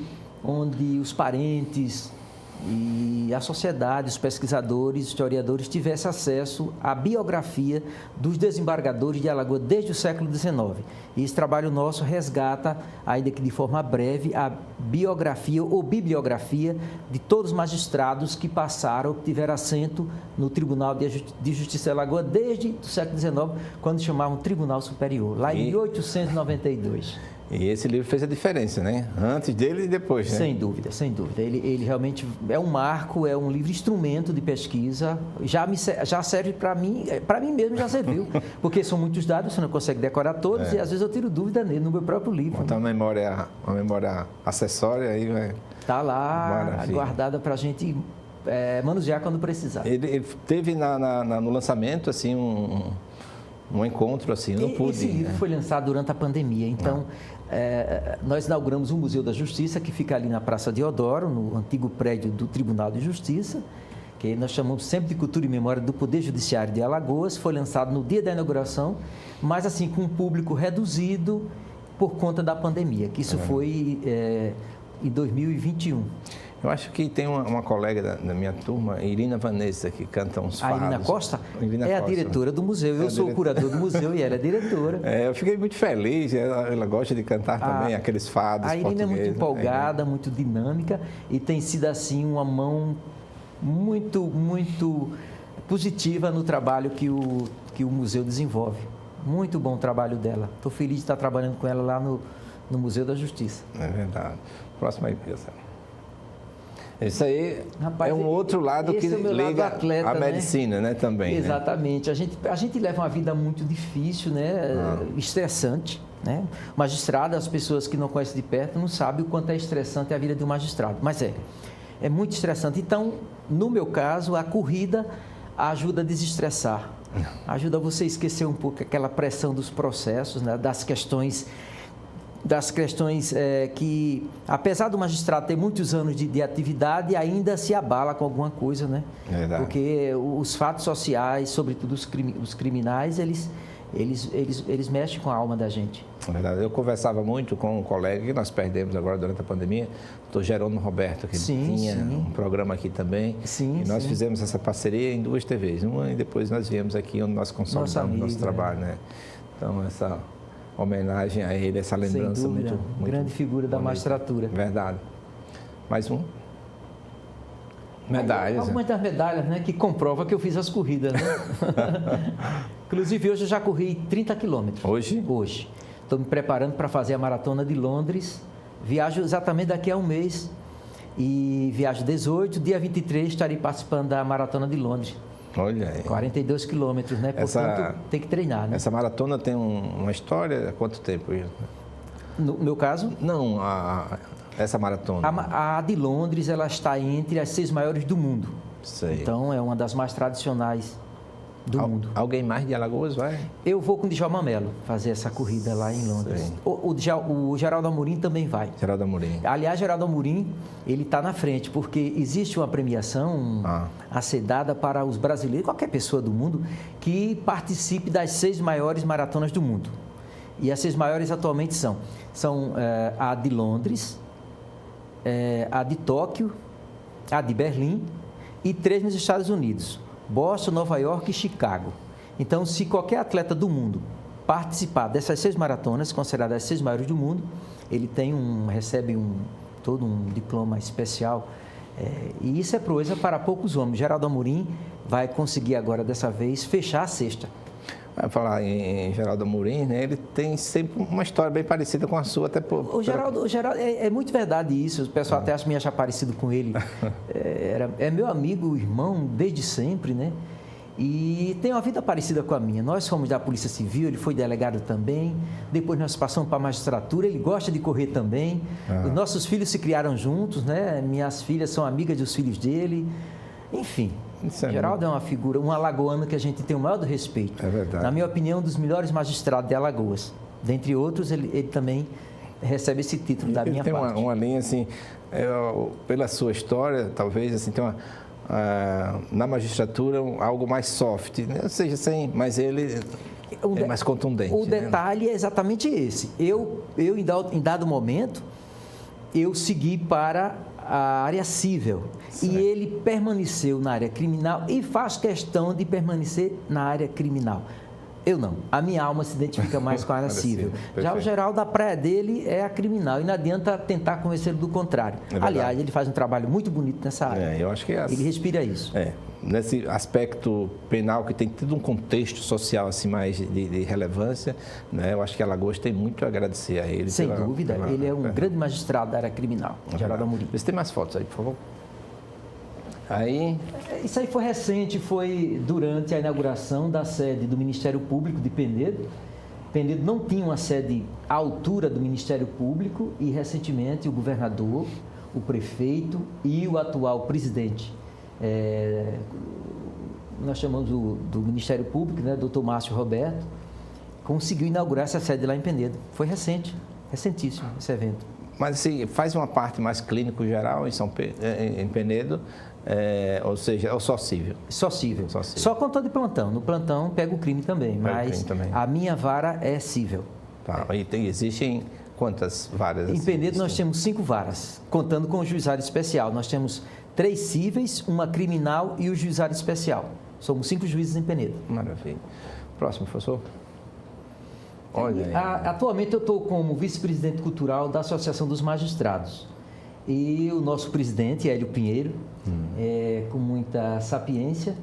os parentes e a sociedade, os pesquisadores, historiadores tivessem acesso à biografia dos desembargadores de Alagoas desde o século XIX. E esse trabalho nosso resgata, ainda que de forma breve, a biografia ou bibliografia de todos os magistrados que passaram, que tiveram assento no Tribunal de Justiça de Alagoas desde o século XIX, quando chamavam Tribunal Superior, lá em 1892. E esse livro fez a diferença, né? Antes dele e depois, né? Sem dúvida, sem dúvida. Ele realmente é um marco, é um livro instrumento de pesquisa. Já serve para mim mesmo já serviu. Porque são muitos dados, você não consegue decorar todos e às vezes eu tiro dúvida nele, no meu próprio livro. Então, uma memória acessória aí vai... Está lá, guardada para a gente manusear quando precisar. Ele teve no lançamento, assim, um encontro, assim, eu não pude... Esse livro foi lançado durante a pandemia, então... nós inauguramos o Museu da Justiça, que fica ali na Praça Deodoro, no antigo prédio do Tribunal de Justiça, que nós chamamos sempre de Cultura e Memória do Poder Judiciário de Alagoas. Foi lançado no dia da inauguração, mas assim com um público reduzido por conta da pandemia, que isso foi em 2021. Eu acho que tem uma colega da minha turma, Irina Vanessa, que canta uns fados. A Irina Costa? Irina é Costa. A diretora do museu. Eu sou o curador do museu e ela é diretora. Eu fiquei muito feliz. Ela gosta de cantar também aqueles fados portugueses. A Irina é muito empolgada, muito dinâmica e tem sido, assim, uma mão muito, muito positiva no trabalho que o museu desenvolve. Muito bom o trabalho dela. Estou feliz de estar trabalhando com ela lá no Museu da Justiça. É verdade. Próxima aí, pessoal. Isso aí, rapaz, é um outro lado que liga à medicina, né, também. Exatamente. Né? A gente leva uma vida muito difícil, né, estressante. Né? O magistrado, as pessoas que não conhecem de perto, não sabem o quanto é estressante a vida de um magistrado. Mas é muito estressante. Então, no meu caso, a corrida ajuda a desestressar. Ajuda você a esquecer um pouco aquela pressão dos processos, né, das questões que, apesar do magistrado ter muitos anos de atividade, ainda se abala com alguma coisa, né? Verdade. Porque os fatos sociais, sobretudo os criminais, eles mexem com a alma da gente. É verdade. Eu conversava muito com um colega que nós perdemos agora durante a pandemia, o Dr. Jerônimo Roberto, que tinha um programa aqui também. E nós fizemos essa parceria em 2 TVs. Uma e depois nós viemos aqui onde nós consolidamos nosso trabalho, né? Então, essa homenagem a ele, essa lembrança muito grande figura da magistratura. Verdade. Mais um? Medalhas. Algumas das medalhas, né, que comprova que eu fiz as corridas, né? Inclusive, hoje eu já corri 30 quilômetros. Hoje? Hoje. Estou me preparando para fazer a Maratona de Londres. Viajo exatamente daqui a um mês. E viajo 18, dia 23 estarei participando da Maratona de Londres. Olha aí. 42 quilômetros, né? Portanto, tem que treinar, né? Essa maratona tem uma história há quanto tempo? No meu caso? Não, essa maratona. A de Londres, ela está entre as 6 maiores do mundo. Sei. Então, é uma das mais tradicionais do mundo. Alguém mais de Alagoas vai? Eu vou com o Djalma Mello fazer essa corrida lá em Londres. O Geraldo Amorim também vai. Geraldo Amorim. Aliás, Geraldo Amorim, ele está na frente, porque existe uma premiação a ser dada para os brasileiros, qualquer pessoa do mundo, que participe das 6 maiores maratonas do mundo. E as 6 maiores atualmente são a de Londres, a de Tóquio, a de Berlim e 3 nos Estados Unidos. Boston, Nova York e Chicago. Então, se qualquer atleta do mundo participar dessas 6 maratonas, consideradas as 6 maiores do mundo, ele recebe todo um diploma especial. E isso é proeza para poucos homens. Geraldo Amorim vai conseguir agora, dessa vez, fechar a 6ª. Vai falar em Geraldo Amorim, né? Ele tem sempre uma história bem parecida com a sua, até por... O Geraldo é muito verdade isso, o pessoal até me acha parecido com ele. É meu amigo, irmão, desde sempre, né? E tem uma vida parecida com a minha. Nós fomos da Polícia Civil, ele foi delegado também, depois nós passamos para a magistratura, ele gosta de correr também. Os nossos filhos se criaram juntos, né? Minhas filhas são amigas dos filhos dele, enfim... Geraldo é uma figura, um alagoano que a gente tem o maior do respeito. É verdade. Na minha opinião, um dos melhores magistrados de Alagoas. Dentre outros, ele também recebe esse título da minha parte. Tem uma linha, assim, pela sua história, talvez, assim, tem na magistratura algo mais soft, né? Ou seja, mas ele é mais contundente. O detalhe é exatamente esse. Eu em dado momento, eu segui para a área civil. Certo. E ele permaneceu na área criminal e faz questão de permanecer na área criminal. Eu não. A minha alma se identifica mais com a área civil. Já o Geraldo, a praia dele é a criminal e não adianta tentar convencê-lo do contrário. Aliás, ele faz um trabalho muito bonito nessa área. Eu acho que ele respira isso. Nesse aspecto penal que tem tido um contexto social assim mais de relevância, né? Eu acho que Alagoas tem muito a agradecer a ele. Sem dúvida. Ele é um grande magistrado da área criminal, Geraldo Amorim. Vê se tem mais fotos aí, por favor. Aí... Isso aí foi recente, foi durante a inauguração da sede do Ministério Público de Penedo. Penedo não tinha uma sede à altura do Ministério Público e, recentemente, o governador, o prefeito e o atual presidente, nós chamamos do Ministério Público, né, Dr. Márcio Roberto, conseguiu inaugurar essa sede lá em Penedo. Foi recente, recentíssimo esse evento. Mas, assim, faz uma parte mais clínico-geral em Penedo, ou seja, é só civil? Só civil. Só quando estou de plantão. No plantão pego o crime também, mas a minha vara é civil. Tá, e existem quantas varas? Em assim, Penedo nós temos 5 varas, contando com o juizado especial. Nós temos 3 cíveis, uma criminal e o juizado especial. Somos 5 juízes em Penedo. Maravilha. Próximo, professor. Olha aí. Atualmente eu estou como vice-presidente cultural da Associação dos Magistrados. E o nosso presidente, Hélio Pinheiro, com muita sapiência,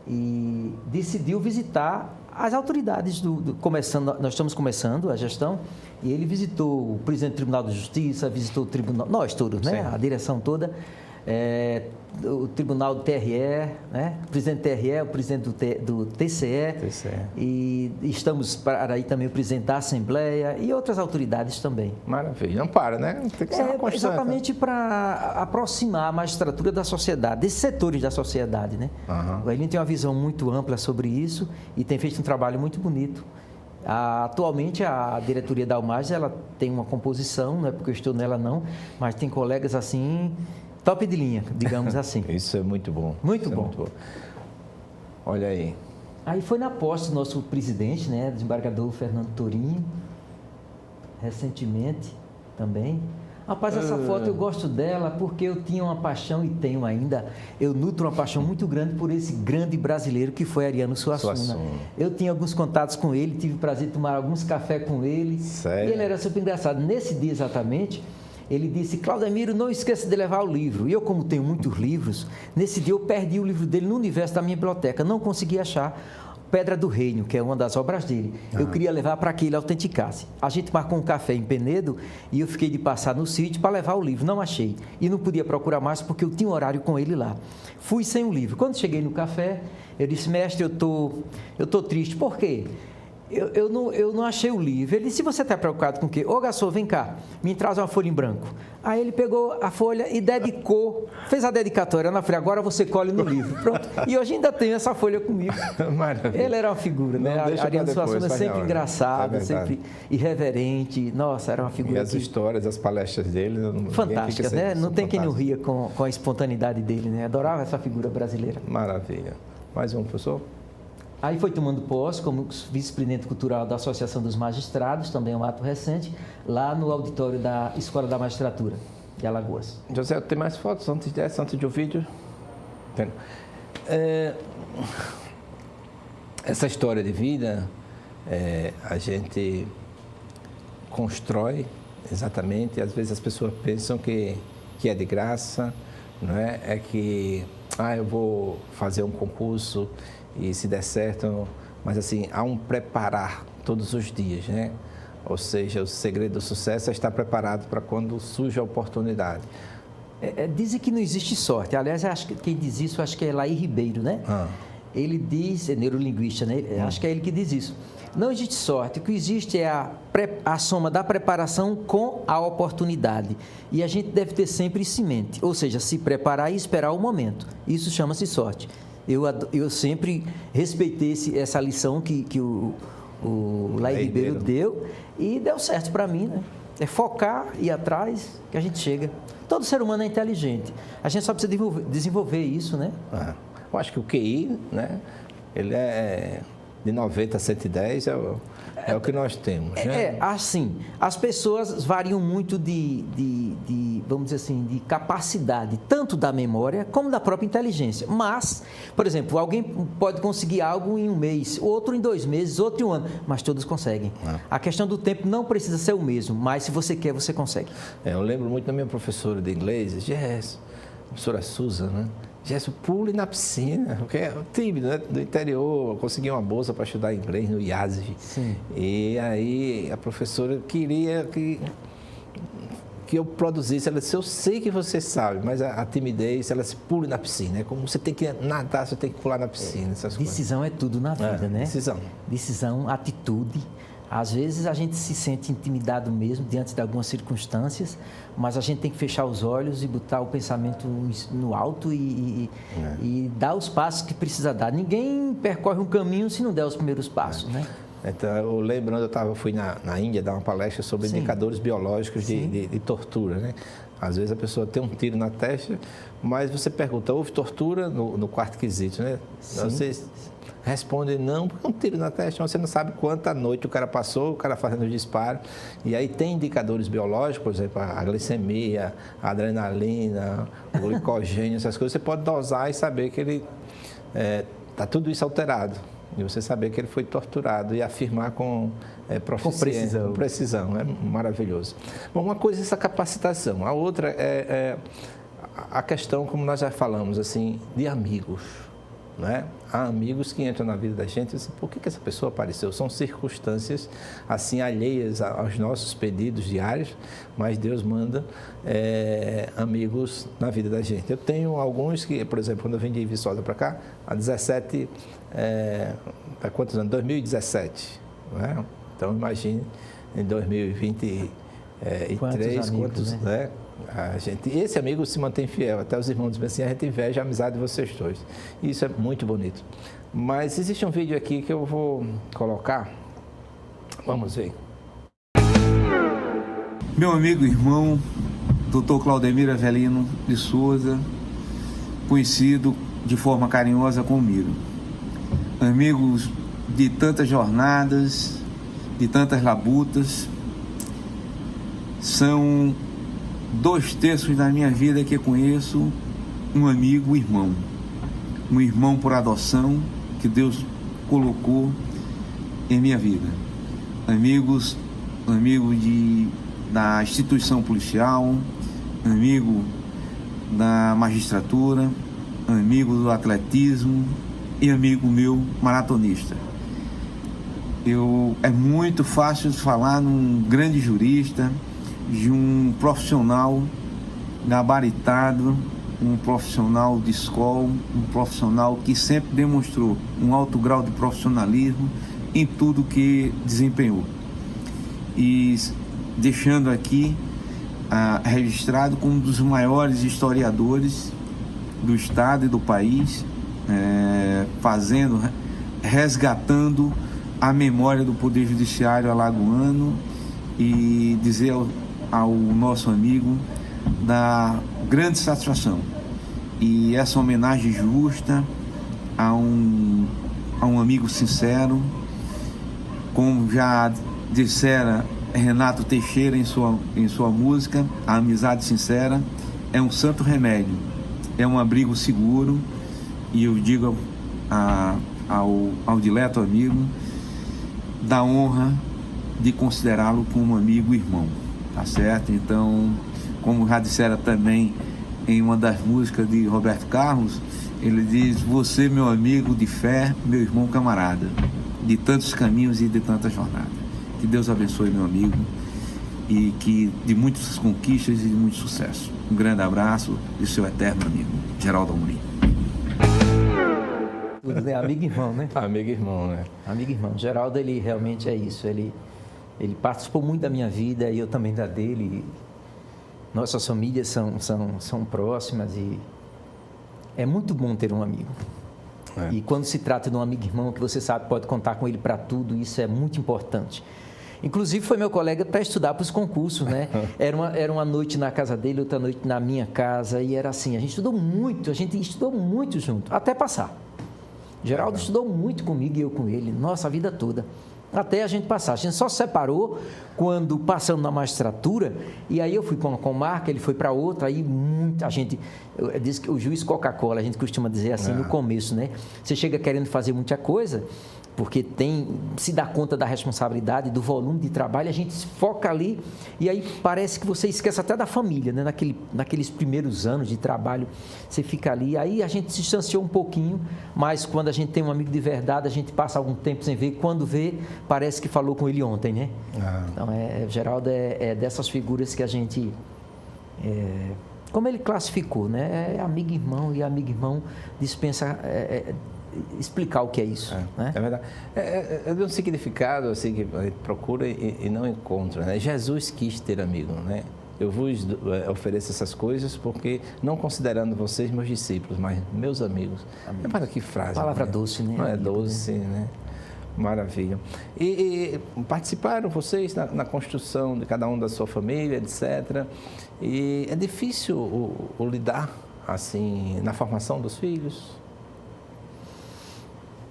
e decidiu visitar as autoridades nós estamos começando a gestão, e ele visitou o presidente do Tribunal de Justiça, visitou o tribunal, nós todos, né? A direção toda, o Tribunal do TRE, né? O presidente do TRE, o presidente do TCE, e estamos para aí também o presidente da Assembleia e outras autoridades também. Maravilha, não para, né? Tem que ser uma constante. Exatamente para aproximar a magistratura da sociedade, desses setores da sociedade, né? O Elinho tem uma visão muito ampla sobre isso e tem feito um trabalho muito bonito. Atualmente, a diretoria da UMAS, ela tem uma composição, não é porque eu estou nela não, mas tem colegas assim... top de linha, digamos assim. Isso é muito bom. Muito bom. Olha aí. Aí foi na posse do nosso presidente, né, desembargador Fernando Torinho, recentemente também. Rapaz, essa foto eu gosto dela porque eu tinha uma paixão e tenho ainda, eu nutro uma paixão muito grande por esse grande brasileiro que foi Ariano Suassuna. Eu tinha alguns contatos com ele, tive o prazer de tomar alguns cafés com ele. Sério? E ele era super engraçado. Nesse dia exatamente, ele disse: Claudemiro, não esqueça de levar o livro. E eu, como tenho muitos livros, nesse dia eu perdi o livro dele no universo da minha biblioteca, não consegui achar Pedra do Reino, que é uma das obras dele. Eu queria levar para que ele autenticasse. A gente marcou um café em Penedo e eu fiquei de passar no sítio para levar o livro. Não achei. E não podia procurar mais porque eu tinha um horário com ele lá. Fui sem o livro. Quando cheguei no café, eu disse: mestre, eu tô triste. Por quê? Eu não achei o livro. Ele disse: se você está preocupado com o quê? Ô, garçom, vem cá, me traz uma folha em branco. Aí ele pegou a folha e dedicou, fez a dedicatória. Eu falei: agora você colhe no livro. Pronto. E hoje ainda tenho essa folha comigo. Maravilha. Ele era uma figura, né? Ariano Suassuna sempre engraçado, sempre irreverente. Nossa, era uma figura. E as histórias, as palestras dele... fantásticas, né? Não tem quem não ria com a espontaneidade dele, né? Adorava essa figura brasileira. Maravilha. Mais um, professor? Aí foi tomando posse como vice-presidente cultural da Associação dos Magistrados, também um ato recente, lá no auditório da Escola da Magistratura de Alagoas. José, tem mais fotos antes dessa, antes de um vídeo? Essa história de vida, a gente constrói exatamente, às vezes as pessoas pensam que é de graça, não é? É que, eu vou fazer um concurso e se der certo, mas assim, há um preparar todos os dias, né? Ou seja, o segredo do sucesso é estar preparado para quando surge a oportunidade. Dizem que não existe sorte. Aliás, acho que quem diz isso, acho que é Laí Ribeiro, né? Ele diz, é neurolinguista, né? Acho que é ele que diz isso. Não existe sorte, o que existe é a soma da preparação com a oportunidade. E a gente deve ter sempre isso em mente, ou seja, se preparar e esperar o momento. Isso chama-se sorte. Eu sempre respeitei essa lição que o Laí Ribeiro deu e deu certo para mim, né? É focar, ir atrás, que a gente chega. Todo ser humano é inteligente. A gente só precisa desenvolver isso, né? Eu acho que o QI, né? Ele é de 90 a 110, é o que nós temos, né? Assim, as pessoas variam muito vamos dizer assim, de capacidade, tanto da memória como da própria inteligência. Mas, por exemplo, alguém pode conseguir algo em um mês, outro em 2 meses, outro em um ano, mas todos conseguem. A questão do tempo não precisa ser o mesmo, mas se você quer, você consegue. Eu lembro muito da minha professora de inglês, professora Susan, né? Gerson, pule na piscina, porque é tímido, né? Do interior, eu consegui uma bolsa para estudar inglês no IASG. Sim. E aí a professora queria que eu produzisse. Ela disse: eu sei que você sabe, mas a timidez, ela se pule na piscina. É como você tem que nadar, você tem que pular na piscina. Decisão é tudo na vida, né? Decisão, atitude. Às vezes a gente se sente intimidado mesmo diante de algumas circunstâncias, mas a gente tem que fechar os olhos e botar o pensamento no alto e dar os passos que precisa dar. Ninguém percorre um caminho se não der os primeiros passos, né? Então, eu lembro, eu fui na Índia dar uma palestra sobre indicadores biológicos de tortura, né? Às vezes a pessoa tem um tiro na testa, mas você pergunta, houve tortura no quarto quesito, né? Você responde não, porque é um tiro na testa, você não sabe quanta noite o cara passou, o cara fazendo os disparos. E aí tem indicadores biológicos, por exemplo, a glicemia, a adrenalina, o glicogênio, essas coisas, você pode dosar e saber que ele está tudo isso alterado. E você saber que ele foi torturado e afirmar com precisão. É maravilhoso. Bom, uma coisa é essa capacitação. A outra é a questão, como nós já falamos, assim, de amigos. Né? Há amigos que entram na vida da gente e dizem, por que essa pessoa apareceu? São circunstâncias assim alheias aos nossos pedidos diários, mas Deus manda amigos na vida da gente. Eu tenho alguns que, por exemplo, quando eu vim de Viçosa para cá, há 17, há quantos anos? 2017. Né? Então, imagine, em 2023, quantos né? Esse amigo se mantém fiel, até os irmãos dizem assim, a gente inveja a amizade de vocês dois. E isso é muito bonito. Mas existe um vídeo aqui que eu vou colocar. Vamos ver. Meu amigo e irmão, Dr. Claudemiro Avelino de Souza, conhecido de forma carinhosa como Miro. Amigos de tantas jornadas, de tantas labutas, são 2/3 da minha vida que eu conheço um amigo, um irmão por adoção que Deus colocou em minha vida. Amigo da instituição policial, amigo da magistratura, amigo do atletismo e amigo meu maratonista. É muito fácil falar num grande jurista, de um profissional gabaritado, um profissional de escola, um profissional que sempre demonstrou um alto grau de profissionalismo em tudo que desempenhou. E deixando aqui registrado como um dos maiores historiadores do estado e do país, resgatando a memória do Poder Judiciário alagoano, e dizer ao nosso amigo da grande satisfação e essa homenagem justa a um amigo sincero, como já dissera Renato Teixeira em sua música, a amizade sincera é um santo remédio, é um abrigo seguro, e eu digo ao dileto amigo da honra de considerá-lo como um amigo e irmão, tá certo? Então, como já dissera também em uma das músicas de Roberto Carlos, ele diz, você meu amigo de fé, meu irmão camarada, de tantos caminhos e de tantas jornadas. Que Deus abençoe meu amigo e que de muitas conquistas e de muito sucesso. Um grande abraço de seu eterno amigo, Geraldo Amorim. Amigo e irmão, né? Amigo e irmão, né? Amigo e irmão. Geraldo, ele realmente é isso. Ele participou muito da minha vida e eu também da dele. Nossas famílias são próximas e é muito bom ter um amigo. E quando se trata de um amigo irmão que você sabe pode contar com ele para tudo, isso é muito importante. Inclusive foi meu colega para estudar para os concursos, né? Era uma noite na casa dele, outra noite na minha casa, e era assim, a gente estudou muito junto, até passar. Geraldo estudou muito comigo e eu com ele, nossa, a vida toda. Até a gente passar. A gente só se separou quando passamos na magistratura, e aí eu fui para uma comarca, ele foi para outra, aí muita gente, diz que o juiz Coca-Cola, a gente costuma dizer assim no começo, né? Você chega querendo fazer muita coisa, porque se dá conta da responsabilidade, do volume de trabalho, a gente se foca ali, e aí parece que você esquece até da família, né? Naqueles primeiros anos de trabalho, você fica ali, aí a gente se distanciou um pouquinho, mas quando a gente tem um amigo de verdade, a gente passa algum tempo sem ver, quando vê, parece que falou com ele ontem, né? Então, Geraldo é dessas figuras que a gente, como ele classificou, né? É amigo e irmão, e amigo e irmão dispensa explicar o que é isso. Né? É verdade. É de um significado assim, que a gente procura e não encontra. Né? Jesus quis ter amigo. Né? Eu vos ofereço essas coisas porque, não considerando vocês meus discípulos, mas meus amigos. Para que frase. Palavra doce, né? Não é doce, né? Maravilha. E participaram vocês na construção de cada um da sua família, etc. E é difícil o lidar, assim, na formação dos filhos?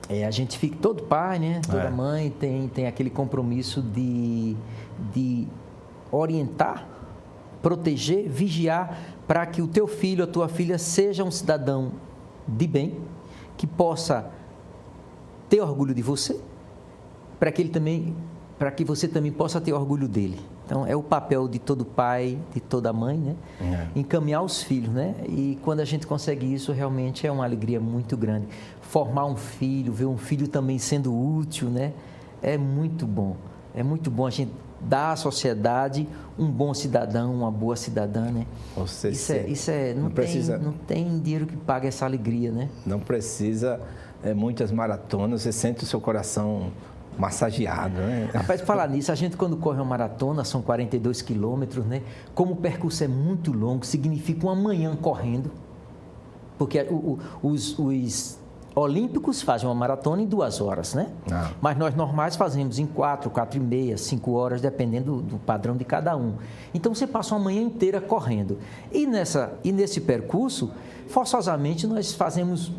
A gente fica, todo pai, né? Toda mãe tem aquele compromisso de orientar, proteger, vigiar, para que o teu filho, a tua filha, seja um cidadão de bem, que possa ter orgulho de você, para que você também possa ter orgulho dele. Então, é o papel de todo pai, de toda mãe, né? Encaminhar os filhos, né? E quando a gente consegue isso, realmente é uma alegria muito grande. Formar um filho, ver um filho também sendo útil, né? É muito bom. É muito bom a gente dar à sociedade um bom cidadão, uma boa cidadã, né? Não tem dinheiro que pague essa alegria, né? Não precisa muitas maratonas, você sente o seu coração massageado, né? Rapaz, falar nisso, a gente quando corre uma maratona, são 42 quilômetros, né? Como o percurso é muito longo, significa uma manhã correndo, porque os olímpicos fazem uma maratona em 2 horas, né? Mas nós normais fazemos em 4, 4 e meia, 5 horas, dependendo do padrão de cada um. Então, você passa uma manhã inteira correndo. E nesse percurso, forçosamente, nós fazemos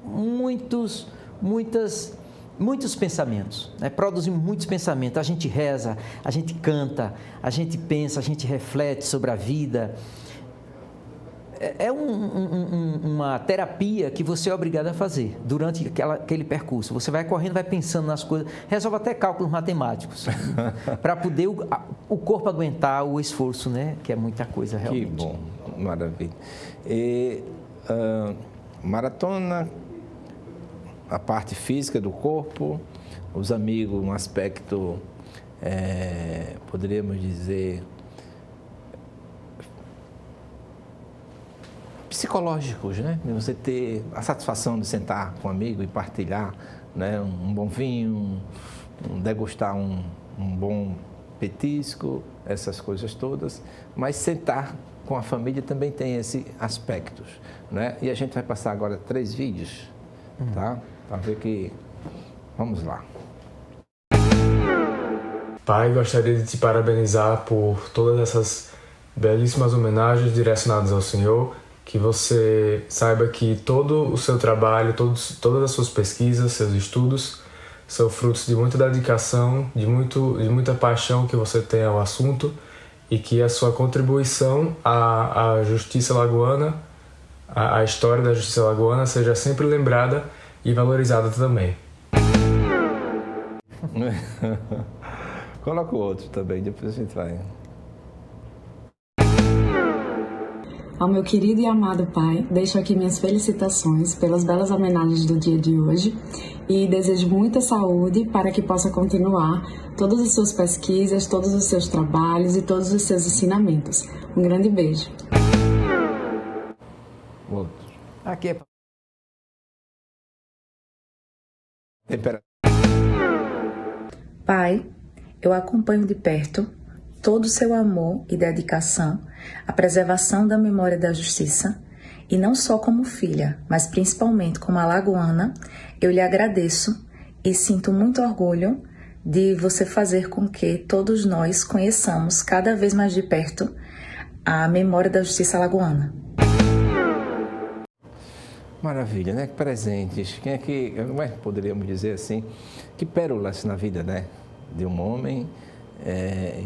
muitos pensamentos, né? Produzimos muitos pensamentos. A gente reza, a gente canta, a gente pensa, a gente reflete sobre a vida. É uma terapia que você é obrigado a fazer durante aquele percurso. Você vai correndo, vai pensando nas coisas, resolve até cálculos matemáticos para poder o corpo aguentar o esforço, né? Que é muita coisa realmente. Que bom, maravilha. E maratona, a parte física do corpo, os amigos, um aspecto, poderíamos dizer, psicológicos, né? Você ter a satisfação de sentar com um amigo e partilhar, né? Um bom vinho, degustar um bom petisco, essas coisas todas, mas sentar com a família também tem esse aspectos, né? E a gente vai passar agora 3 vídeos, tá? Para ver que... Vamos lá. Pai, gostaria de te parabenizar por todas essas belíssimas homenagens direcionadas ao Senhor. Que você saiba que todo o seu trabalho, todas as suas pesquisas, seus estudos, são frutos de muita dedicação, de muita paixão que você tem ao assunto, e que a sua contribuição à justiça lagoana, à história da justiça lagoana, seja sempre lembrada e valorizada também. Coloca o outro também, depois a gente vai... Ao meu querido e amado pai, deixo aqui minhas felicitações pelas belas homenagens do dia de hoje e desejo muita saúde para que possa continuar todas as suas pesquisas, todos os seus trabalhos e todos os seus ensinamentos. Um grande beijo. Outro. Aqui é... Pai, eu acompanho de perto todo o seu amor e dedicação à preservação da memória da justiça, e não só como filha, mas principalmente como alagoana, eu lhe agradeço e sinto muito orgulho de você fazer com que todos nós conheçamos cada vez mais de perto a memória da justiça alagoana. Maravilha, né? Que presentes. Quem é que, poderíamos dizer assim, que pérolas na vida, né? De um homem.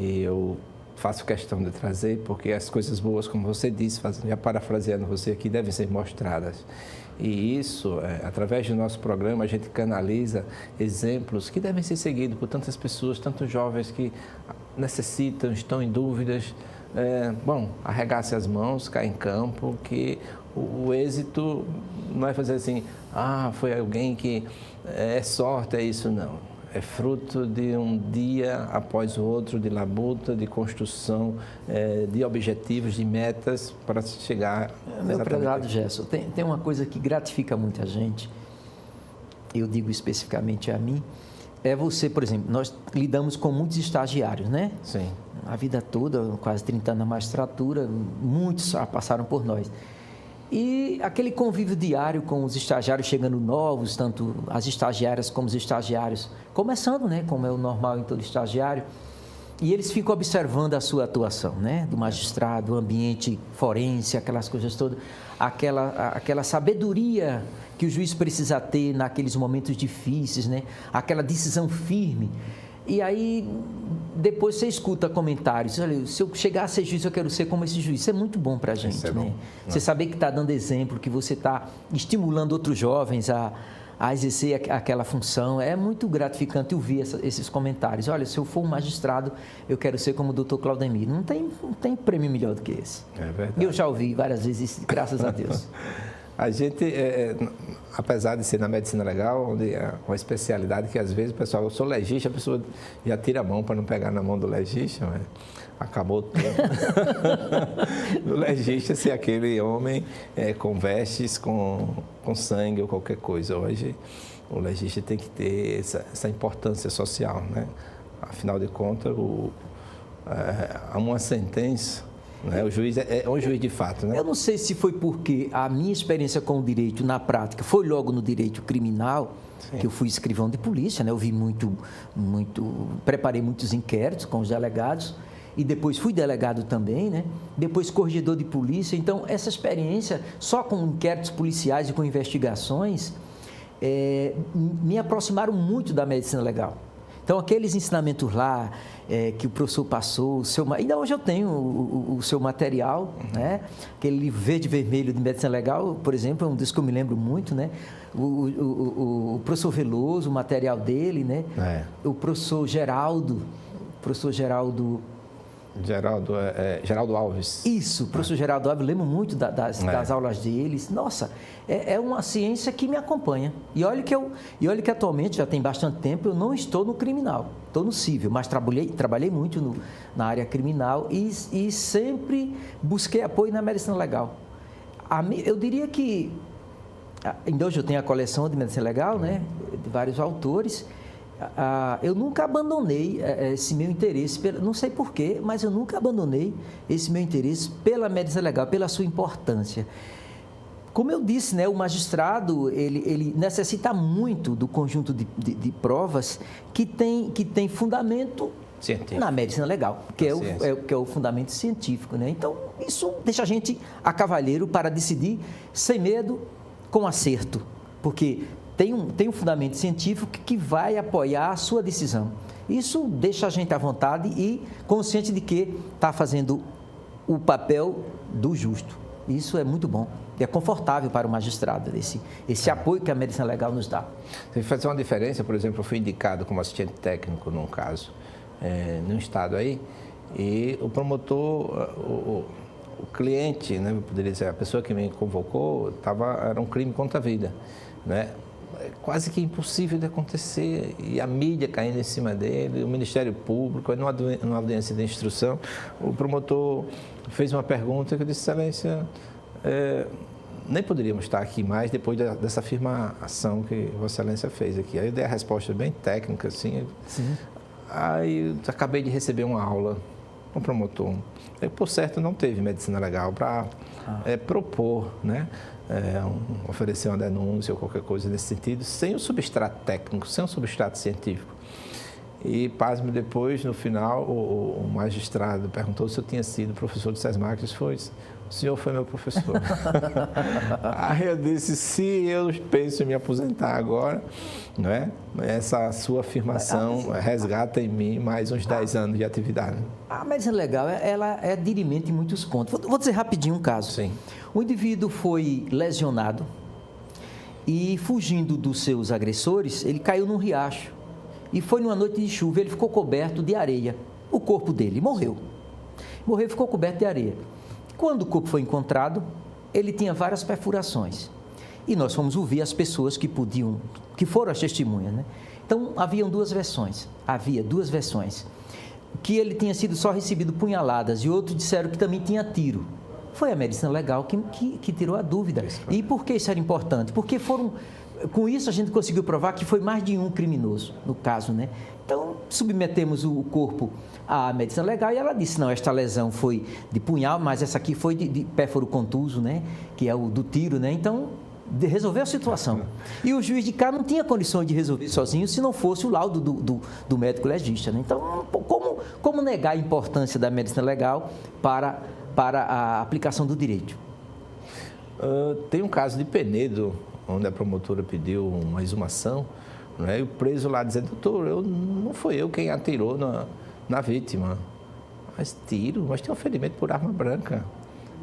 E eu faço questão de trazer, porque as coisas boas, como você disse, já parafraseando você aqui, devem ser mostradas. E isso, através do nosso programa, a gente canaliza exemplos que devem ser seguidos por tantas pessoas, tantos jovens que necessitam, estão em dúvidas. Arregace as mãos, cai em campo, que o êxito não é fazer assim, foi alguém que é sorte, é isso, não. É fruto de um dia após o outro, de labuta, de construção, de objetivos, de metas para chegar... Meu prezado Gerson, tem uma coisa que gratifica muito a gente, eu digo especificamente a mim, é você, por exemplo, nós lidamos com muitos estagiários, né? Sim. A vida toda, quase 30 anos na magistratura, muitos passaram por nós. E aquele convívio diário com os estagiários chegando novos, tanto as estagiárias como os estagiários, começando, né, como é o normal em todo estagiário, e eles ficam observando a sua atuação, né, do magistrado, o ambiente forense, aquelas coisas todas, aquela sabedoria que o juiz precisa ter naqueles momentos difíceis, né, aquela decisão firme. E aí, depois você escuta comentários, olha, se eu chegar a ser juiz, eu quero ser como esse juiz. Isso é muito bom para a gente, né? Você saber que está dando exemplo, que você está estimulando outros jovens a exercer aquela função. É muito gratificante ouvir esses comentários. Olha, se eu for um magistrado, eu quero ser como o doutor Claudemiro. Não tem prêmio melhor do que esse. É verdade. Eu já ouvi várias vezes isso, graças a Deus. A gente, apesar de ser na medicina legal, onde é uma especialidade que às vezes o pessoal, eu sou legista, a pessoa já tira a mão para não pegar na mão do legista, mas acabou o tempo. Do legista ser aquele homem com vestes, com sangue ou qualquer coisa. Hoje o legista tem que ter essa importância social, né? Afinal de contas, há uma sentença. O juiz é um juiz de fato, né? Eu não sei se foi porque a minha experiência com o direito na prática foi logo no direito criminal, que eu fui escrivão de polícia, né? Eu vi preparei muitos inquéritos com os delegados e depois fui delegado também, né? Depois corregedor de polícia. Então, essa experiência só com inquéritos policiais e com investigações me aproximaram muito da medicina legal. Então, aqueles ensinamentos lá que o professor passou, ainda hoje eu tenho o seu material, né? Aquele livro verde e vermelho de medicina legal, por exemplo, é um dos que eu me lembro muito, né? O professor Veloso, o material dele, né? O professor Geraldo Alves. Isso, o professor Geraldo Alves, eu lembro muito das aulas deles. Nossa, é uma ciência que me acompanha. E olha que atualmente, já tem bastante tempo, eu não estou no criminal, estou no civil, mas trabalhei muito na área criminal e sempre busquei apoio na medicina legal. Eu diria que, ainda hoje eu tenho a coleção de medicina legal, né, de vários autores. Eu nunca abandonei esse meu interesse, não sei porquê, mas eu nunca abandonei esse meu interesse pela medicina legal, pela sua importância. Como eu disse, né, o magistrado ele necessita muito do conjunto de provas que tem fundamento científico na medicina legal, que é o fundamento científico, né? Então, isso deixa a gente a cavalheiro para decidir sem medo, com acerto, porque tem um fundamento científico que vai apoiar a sua decisão. Isso deixa a gente à vontade e consciente de que está fazendo o papel do justo. Isso é muito bom. E é confortável para o magistrado, esse apoio que a medicina legal nos dá. Você faz uma diferença, por exemplo, eu fui indicado como assistente técnico num caso, num estado aí, e o promotor, o cliente, né, eu poderia dizer, a pessoa que me convocou, era um crime contra a vida, né? Quase que impossível de acontecer, e a mídia caindo em cima dele, o Ministério Público, numa audiência de instrução, o promotor fez uma pergunta que eu disse, Excelência, nem poderíamos estar aqui mais depois dessa afirmação que Vossa Excelência fez aqui. Aí eu dei a resposta bem técnica, assim. Sim. Aí eu acabei de receber uma aula com o promotor. Eu, por certo, não teve medicina legal para propor, né? Oferecer uma denúncia ou qualquer coisa nesse sentido, sem o substrato técnico, sem o substrato científico. E, pasme, depois, no final, o magistrado perguntou se eu tinha sido professor de SESMAC. O senhor foi meu professor. Aí eu disse, se eu penso em me aposentar agora, não é? Essa sua afirmação resgata em mim mais uns 10 anos de atividade. A medicina legal, ela é dirimente em muitos pontos. Vou dizer rapidinho um caso. Sim. O indivíduo foi lesionado e, fugindo dos seus agressores, ele caiu num riacho. E foi numa noite de chuva, ele ficou coberto de areia. O corpo dele morreu. Morreu e ficou coberto de areia. Quando o corpo foi encontrado, ele tinha várias perfurações. E nós fomos ouvir as pessoas que foram as testemunhas, né? Então, havia duas versões. Que ele tinha sido só recebido punhaladas e outros disseram que também tinha tiro. Foi a medicina legal que tirou a dúvida. E por que isso era importante? Porque foram com isso a gente conseguiu provar que foi mais de um criminoso, no caso, né? Então, submetemos o corpo à medicina legal e ela disse, não, esta lesão foi de punhal, mas essa aqui foi de pérfuro contuso, né? Que é o do tiro, né? Então, resolveu a situação. E o juiz de cá não tinha condições de resolver sozinho se não fosse o laudo do médico legista, né? Então, como negar a importância da medicina legal para a aplicação do direito? Tem um caso de Penedo, onde a promotora pediu uma exumação, né? E o preso lá dizendo, doutor, não foi eu quem atirou na vítima. Mas tem um ferimento por arma branca.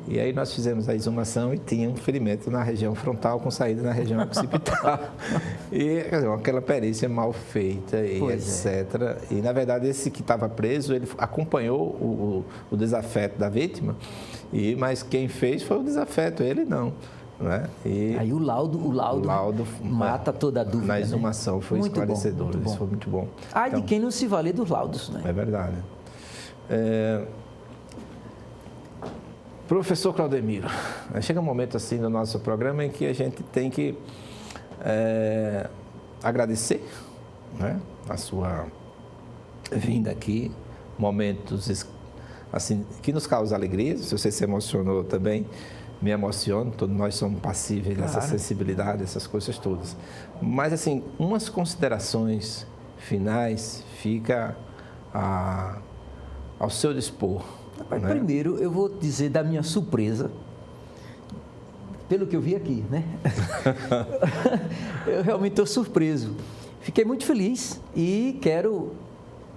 E aí nós fizemos a exumação e tinha um ferimento na região frontal com saída na região occipital. E quer dizer, aquela perícia mal feita e etc. E na verdade esse que estava preso, ele acompanhou o desafeto da vítima, mas quem fez foi o desafeto, ele não. Né? E aí o laudo mata toda a dúvida. Na exumação, né? Foi muito esclarecedor, bom, isso foi muito bom. De quem não se valer dos laudos, né? É verdade. Professor Claudemiro, chega um momento assim no nosso programa em que a gente tem que agradecer, né, a sua vinda aqui, momentos assim, que nos causam alegria. Se você se emocionou também, me emociono, todos nós somos passíveis dessa sensibilidade, essas coisas todas. Mas, assim, umas considerações finais fica ao seu dispor. Né? Primeiro, eu vou dizer da minha surpresa, pelo que eu vi aqui, né? Eu realmente estou surpreso. Fiquei muito feliz e quero,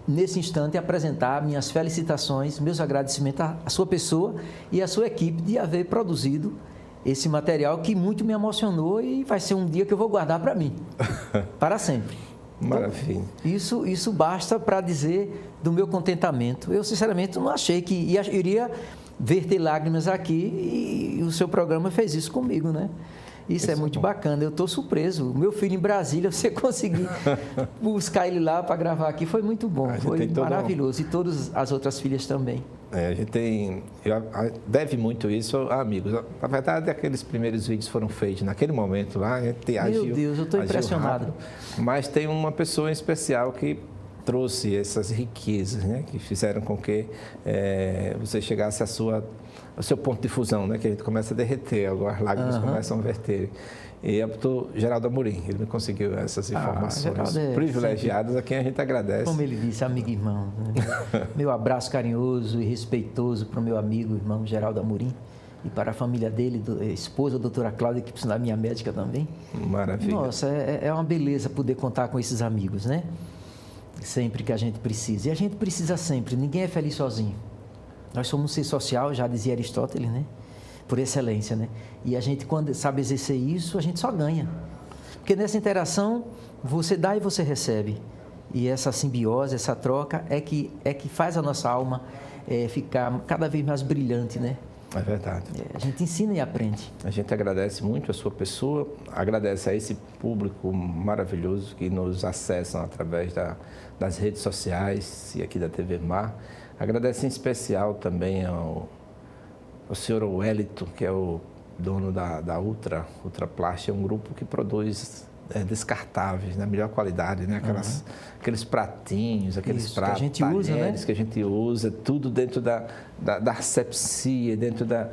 nesse instante, apresentar minhas felicitações, meus agradecimentos à sua pessoa e à sua equipe de haver produzido esse material que muito me emocionou e vai ser um dia que eu vou guardar para mim, para sempre. Maravilha. Então, isso basta para dizer do meu contentamento. Eu, sinceramente, não achei que iria verter lágrimas aqui e o seu programa fez isso comigo, né? Isso é muito bacana, eu estou surpreso. O meu filho em Brasília, você conseguiu buscar ele lá para gravar aqui, foi muito bom, foi maravilhoso. E todas as outras filhas também. A gente deve muito isso a amigos. Na verdade, aqueles primeiros vídeos foram feitos naquele momento lá, a gente agiu. Meu Deus, eu estou impressionado. Rápido, mas tem uma pessoa em especial que trouxe essas riquezas, né, que fizeram com que você chegasse ao seu ponto de fusão, né, que a gente começa a derreter, agora as lágrimas começam a verter. E é o doutor Geraldo Amorim, ele me conseguiu essas informações privilegiadas, a quem a gente agradece. Como ele disse, amigo e irmão. Né? Meu abraço carinhoso e respeitoso para o meu amigo, irmão Geraldo Amorim, e para a família dele, esposa, a doutora Cláudia, que por sinal é minha médica também. Maravilha. Nossa, é uma beleza poder contar com esses amigos, né? Sempre que a gente precisa. E a gente precisa sempre, ninguém é feliz sozinho. Nós somos um ser social, já dizia Aristóteles, né? Por excelência, né? E a gente, quando sabe exercer isso, a gente só ganha. Porque nessa interação, você dá e você recebe. E essa simbiose, essa troca é que faz a nossa alma ficar cada vez mais brilhante, né? É verdade. A gente ensina e aprende. A gente agradece muito a sua pessoa, agradece a esse público maravilhoso que nos acessam através das redes sociais e aqui da TV Mar. Agradece em especial também ao senhor Wellington, que é o dono da Ultra Plast, é um grupo que produz descartáveis, na melhor qualidade, né? Aqueles pratinhos, aqueles pratos que a gente usa, tudo dentro da asepsia, dentro da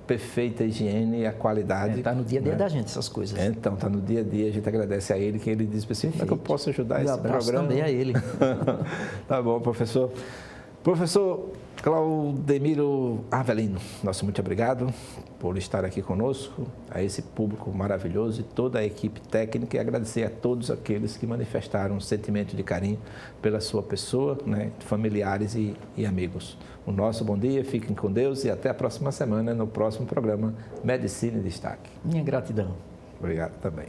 perfeita higiene e a qualidade. Está no dia a dia da gente essas coisas. Então, está no dia a dia, a gente agradece a ele, que ele diz assim, como é que eu posso ajudar esse programa? Também a ele. Tá bom, professor. Professor Claudemiro Avelino, nosso muito obrigado por estar aqui conosco, a esse público maravilhoso e toda a equipe técnica, e agradecer a todos aqueles que manifestaram um sentimento de carinho pela sua pessoa, né, familiares e amigos. O nosso bom dia, fiquem com Deus e até a próxima semana no próximo programa Medicina em Destaque. Minha gratidão. Obrigado também.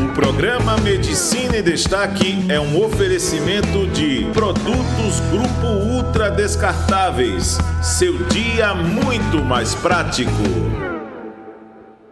O programa Medicina em Destaque é um oferecimento de Produtos Grupo Ultra Descartáveis. Seu dia muito mais prático.